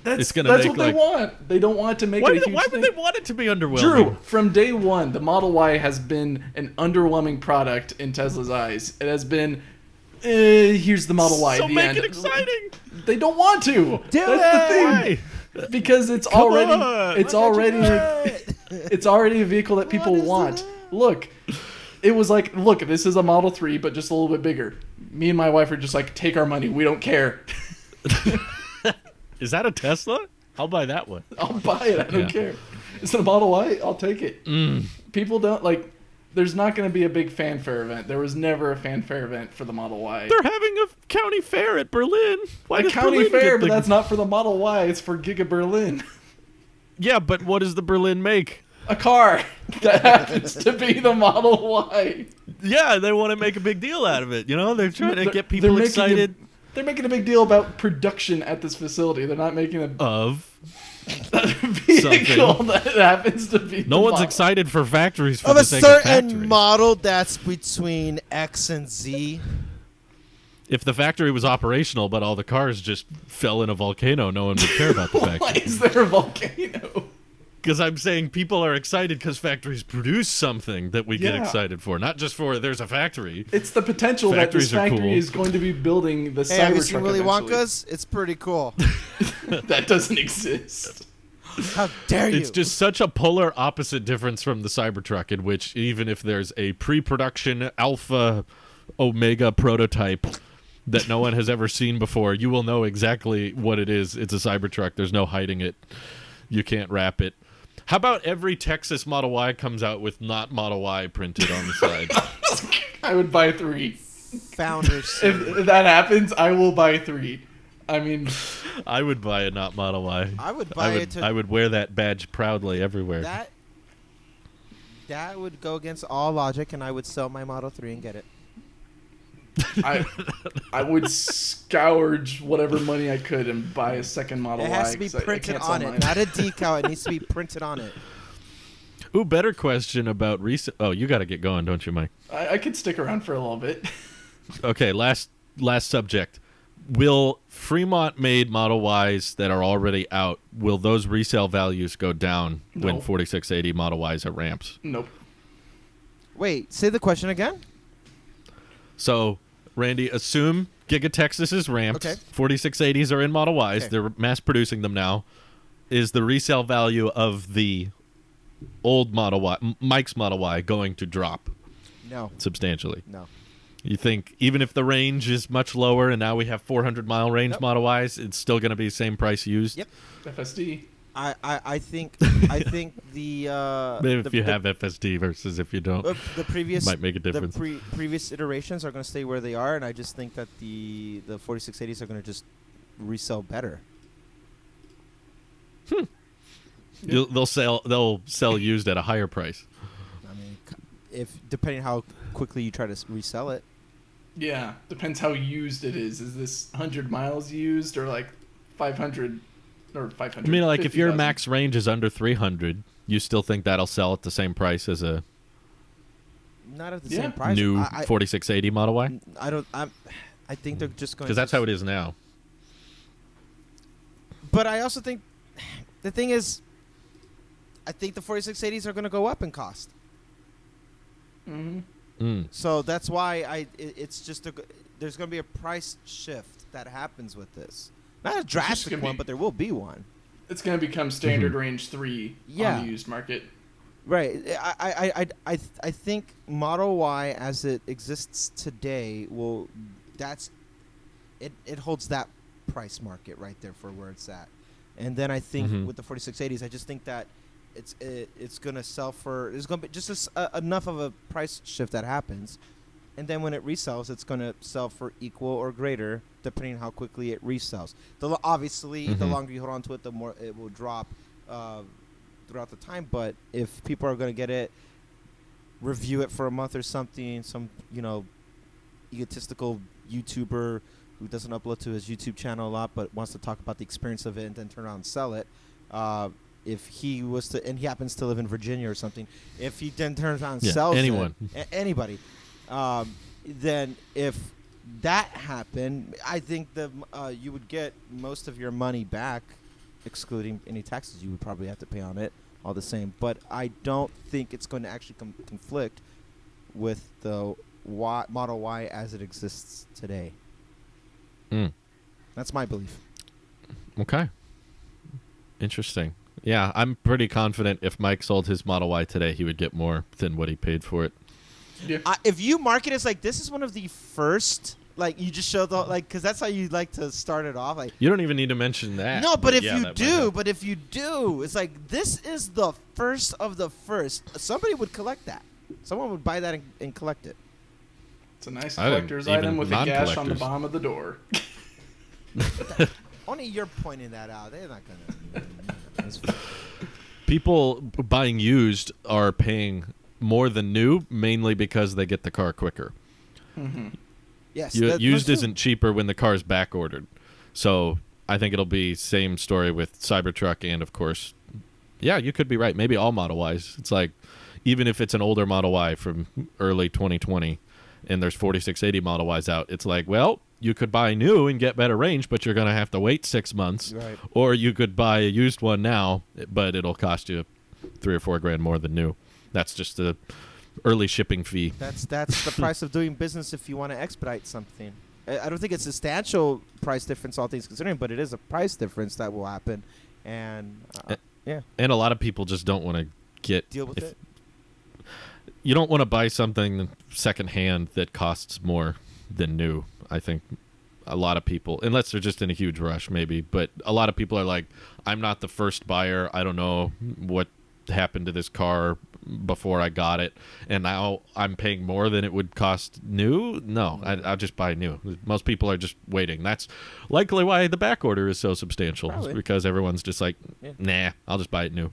That's make, what they like- want. They don't want to make it a huge Why thing. would they want it to be underwhelming? Drew, from day one, the Model Y has been an underwhelming product in Tesla's eyes. It has been, here's the Model Y. So the make end. it exciting. They don't want to. Do That's the Why? thing. Because it's Come already, on. it's already, it's already a vehicle that people want. Look, it was like, look, this is a Model 3, but just a little bit bigger. Me and my wife are just like, take our money. We don't care. Is that a Tesla? I'll buy that one. I'll buy it. I don't care. Is it a Model Y? I'll take it. People don't like. There's not going to be a big fanfare event. There was never a fanfare event for the Model Y. They're having a county fair at Berlin. Why A does county Berlin fair, get but the- that's not for the Model Y. It's for Giga Berlin. Yeah, but what does the Berlin make? A car that happens to be the Model Y. Yeah, they want to make a big deal out of it. You know, they're trying to They're- get people they're making excited They're making a big deal about production at this facility. They're not making a of. vehicle that happens to be. No the one's Model. excited for factories for Of the a sake of certain factories. model that's between X and Z. If the factory was operational, but all the cars just fell in a volcano, no one would care about the Why factory. is there a volcano? Because I'm saying people are excited because factories produce something that we get Yeah. excited for, not just for there's a factory. It's the potential that this Factories are factory cool. is going to be building the Hey, have you Cybertruck seen Willy eventually. Wonka's? It's pretty cool. That doesn't exist. How dare you? It's just such a polar opposite difference from the Cybertruck, in which even if there's a pre-production alpha omega prototype that no one has ever seen before, you will know exactly what it is. It's a Cybertruck. There's no hiding it. You can't wrap it. How about every Texas Model Y comes out with not Model Y printed on the side? I would buy 3. Founders. If that happens, I will buy 3. I mean, I would buy a not Model Y. I would buy it to I would wear that badge proudly everywhere. that would go against all logic, and I would sell my Model 3 and get it. I would scourge whatever money I could and buy a second Model It Y. has to be 'cause I printed can't sell on it, mine. not a decal. It needs to be printed on it. Ooh, better question about recent. Oh, you got to get going, don't you, Mike? I could stick around for a little bit. Okay, last subject. Will Fremont-made Model Ys that are already out, will those resale values go down when No. 4680 Model Ys are ramps? Nope. Wait, say the question again. So, Randy, assume Giga Texas is ramped. Okay. 4680s are in Model Ys. Okay. They're mass producing them now. Is the resale value of the old Model Y, Mike's Model Y, going to drop No. substantially? No. You think even if the range is much lower and now we have 400-mile range Yep. Model Ys, it's still going to be the same price used? Yep. FSD. I think the Maybe the, if you the, have FSD versus if you don't, the previous might make a difference. The previous iterations are going to stay where they are, and I just think that the 4680s are going to just resell better. They'll sell used at a higher price. I mean, if depending how quickly you try to resell it. Yeah, depends how used it is. Is this 100 miles used or like 500 or 500? I mean, like if your 50,000? max range is under 300, you still think that'll sell at the same price as a Not at the Yeah. same price. new I 4680 Model Y? I don't. I think they're just going. Because that's how it is now. But I also think the thing is, I think the 4680s are going to go up in cost. Mhm. Mm. So that's why it's just there's going to be a price shift that happens with this. Not a drastic gonna one, be- but there will be one. It's going to become standard Mhm. range 3 Yeah. on the used market. Right. I think Model Y as it exists today will it holds that price market right there for where it's at. And then I think Mhm. with the 4680s, I just think that it's going to sell for there's going to be just enough of a price shift that happens. And then when it resells, it's going to sell for equal or greater depending on how quickly it resells. Obviously, the Mhm. longer you hold on to it, the more it will drop throughout the time. But if people are going to get it, review it for a month or something, some egotistical YouTuber who doesn't upload to his YouTube channel a lot but wants to talk about the experience of it and then turn around and sell it. If he was to, and he happens to live in Virginia or something, if he then turns around and Yeah, sells anyone. it, anybody, then if that happened, I think you would get most of your money back, excluding any taxes you would probably have to pay on it, all the same. But I don't think it's going to actually conflict with the Model Y as it exists today. That's my belief. Okay. Interesting. Yeah, I'm pretty confident if Mike sold his Model Y today, he would get more than what he paid for it. Yeah. If you market it as like, this is one of the first, like, you just show the, like, because that's how you like to start it off. Like, You don't even need to mention that. no, but if yeah, you that might do, help. but if you do, it's like, this is the first of the first. Somebody would collect that. Someone would buy that and collect it. It's a nice I think collector's even item with a gash on the non-collectors. bottom of the door. Only you're pointing that out. They're not going to. People buying used are paying more than new, mainly because they get the car quicker. Mm-hmm. Yes. Used isn't cheaper when the car's back ordered. So I think it'll be same story with Cybertruck and, of course, yeah, you could be right. Maybe all Model Ys. It's like, even if it's an older Model Y from early 2020 and there's 4680 Model Ys out, it's like, well, you could buy new and get better range, but you're going to have to wait 6 months. Right. Or you could buy a used one now, but it'll cost you $3 or $4 grand more than new. That's just the early shipping fee. That's the price of doing business if you want to expedite something. I don't think it's a substantial price difference, all things considering, but it is a price difference that will happen. And, yeah. And a lot of people just don't want to Deal with it. You don't want to buy something secondhand that costs more than new. I think a lot of people, unless they're just in a huge rush, maybe, but a lot of people are like, I'm not the first buyer. I don't know what happened to this car before I got it, and now I'm paying more than it would cost new. No, I'll just buy new. Most people are just waiting. That's likely why the back order is so substantial. It's Probably. because everyone's just like, Yeah. nah, I'll just buy it new.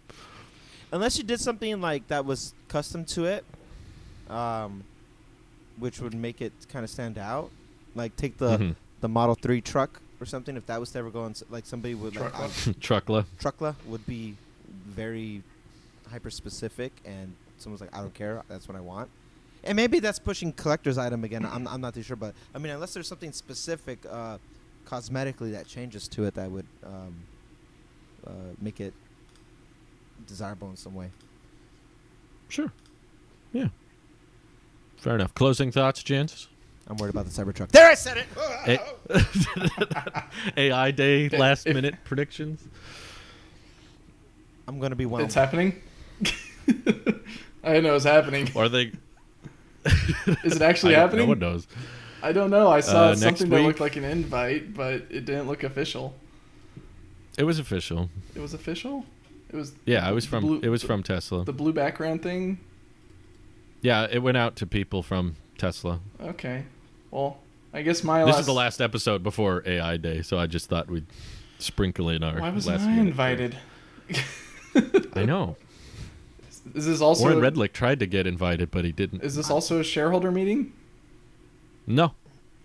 Unless you did something like that was custom to it, which would make it kind of stand out. Like take the Model 3 truck or something. If that was to ever go on, like somebody would like Truckla. Truckla would be very hyper specific, and someone's like, I don't care, that's what I want. And maybe that's pushing collector's item again. I'm not too sure, but I mean, unless there's something specific cosmetically that changes to it, that would make it desirable in some way. Sure. Yeah. Fair enough. Closing thoughts, Jans? I'm worried about the Cybertruck. There, I said it. AI Day last minute predictions. I'm gonna be well. It's happening. I know it's happening. Or they? Is it actually happening? No one knows. I don't know. I saw Next something that week- looked like an invite, but it didn't look official. It was official. It was official? It was. Yeah, it was the from blue- it was from Tesla. the blue background thing. Yeah, it went out to people from Tesla. Okay. Well, I guess my This last. is the last episode before AI Day, so I just thought we'd sprinkle in our. Why wasn't last I minute invited? I know. Is this also? Warren Redlick tried to get invited, but he didn't. Is this also a shareholder meeting? No,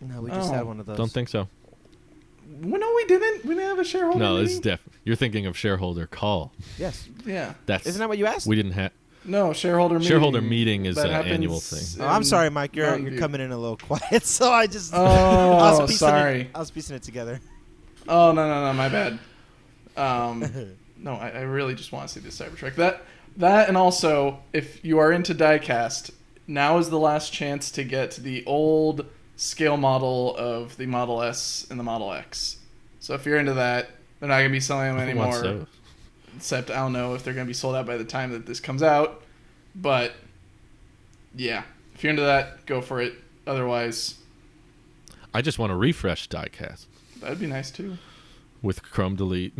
No, we just Oh. had one of those. don't think so. Well, no, we didn't. We didn't have a shareholder No, meeting. this is you're thinking of shareholder call. Yes. Yeah. That's Isn't that what you asked? we didn't have. No, shareholder meeting. Shareholder meeting is That an happens annual thing. Oh, I'm in sorry, Mike. You're Mountain View. coming in a little quiet, so I just. Oh, I was piecing sorry. I was piecing it together. Oh no, my bad. No, I really just want to see this Cybertruck. That and also, if you are into diecast, now is the last chance to get the old scale model of the Model S and the Model X. So if you're into that, they're not gonna be selling them Who wants anymore. those? Except I don't know if they're gonna be sold out by the time that this comes out. But yeah, if you're into that, go for it. Otherwise, I just want to refresh diecast that'd be nice too. with Chrome Delete.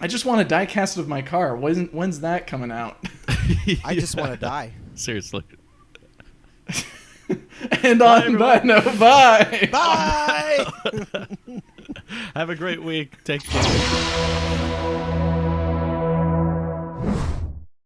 I just want a diecast of my car. When's that coming out? I just want to die. Seriously. And on that note, bye. Bye. Have a great week. Take care.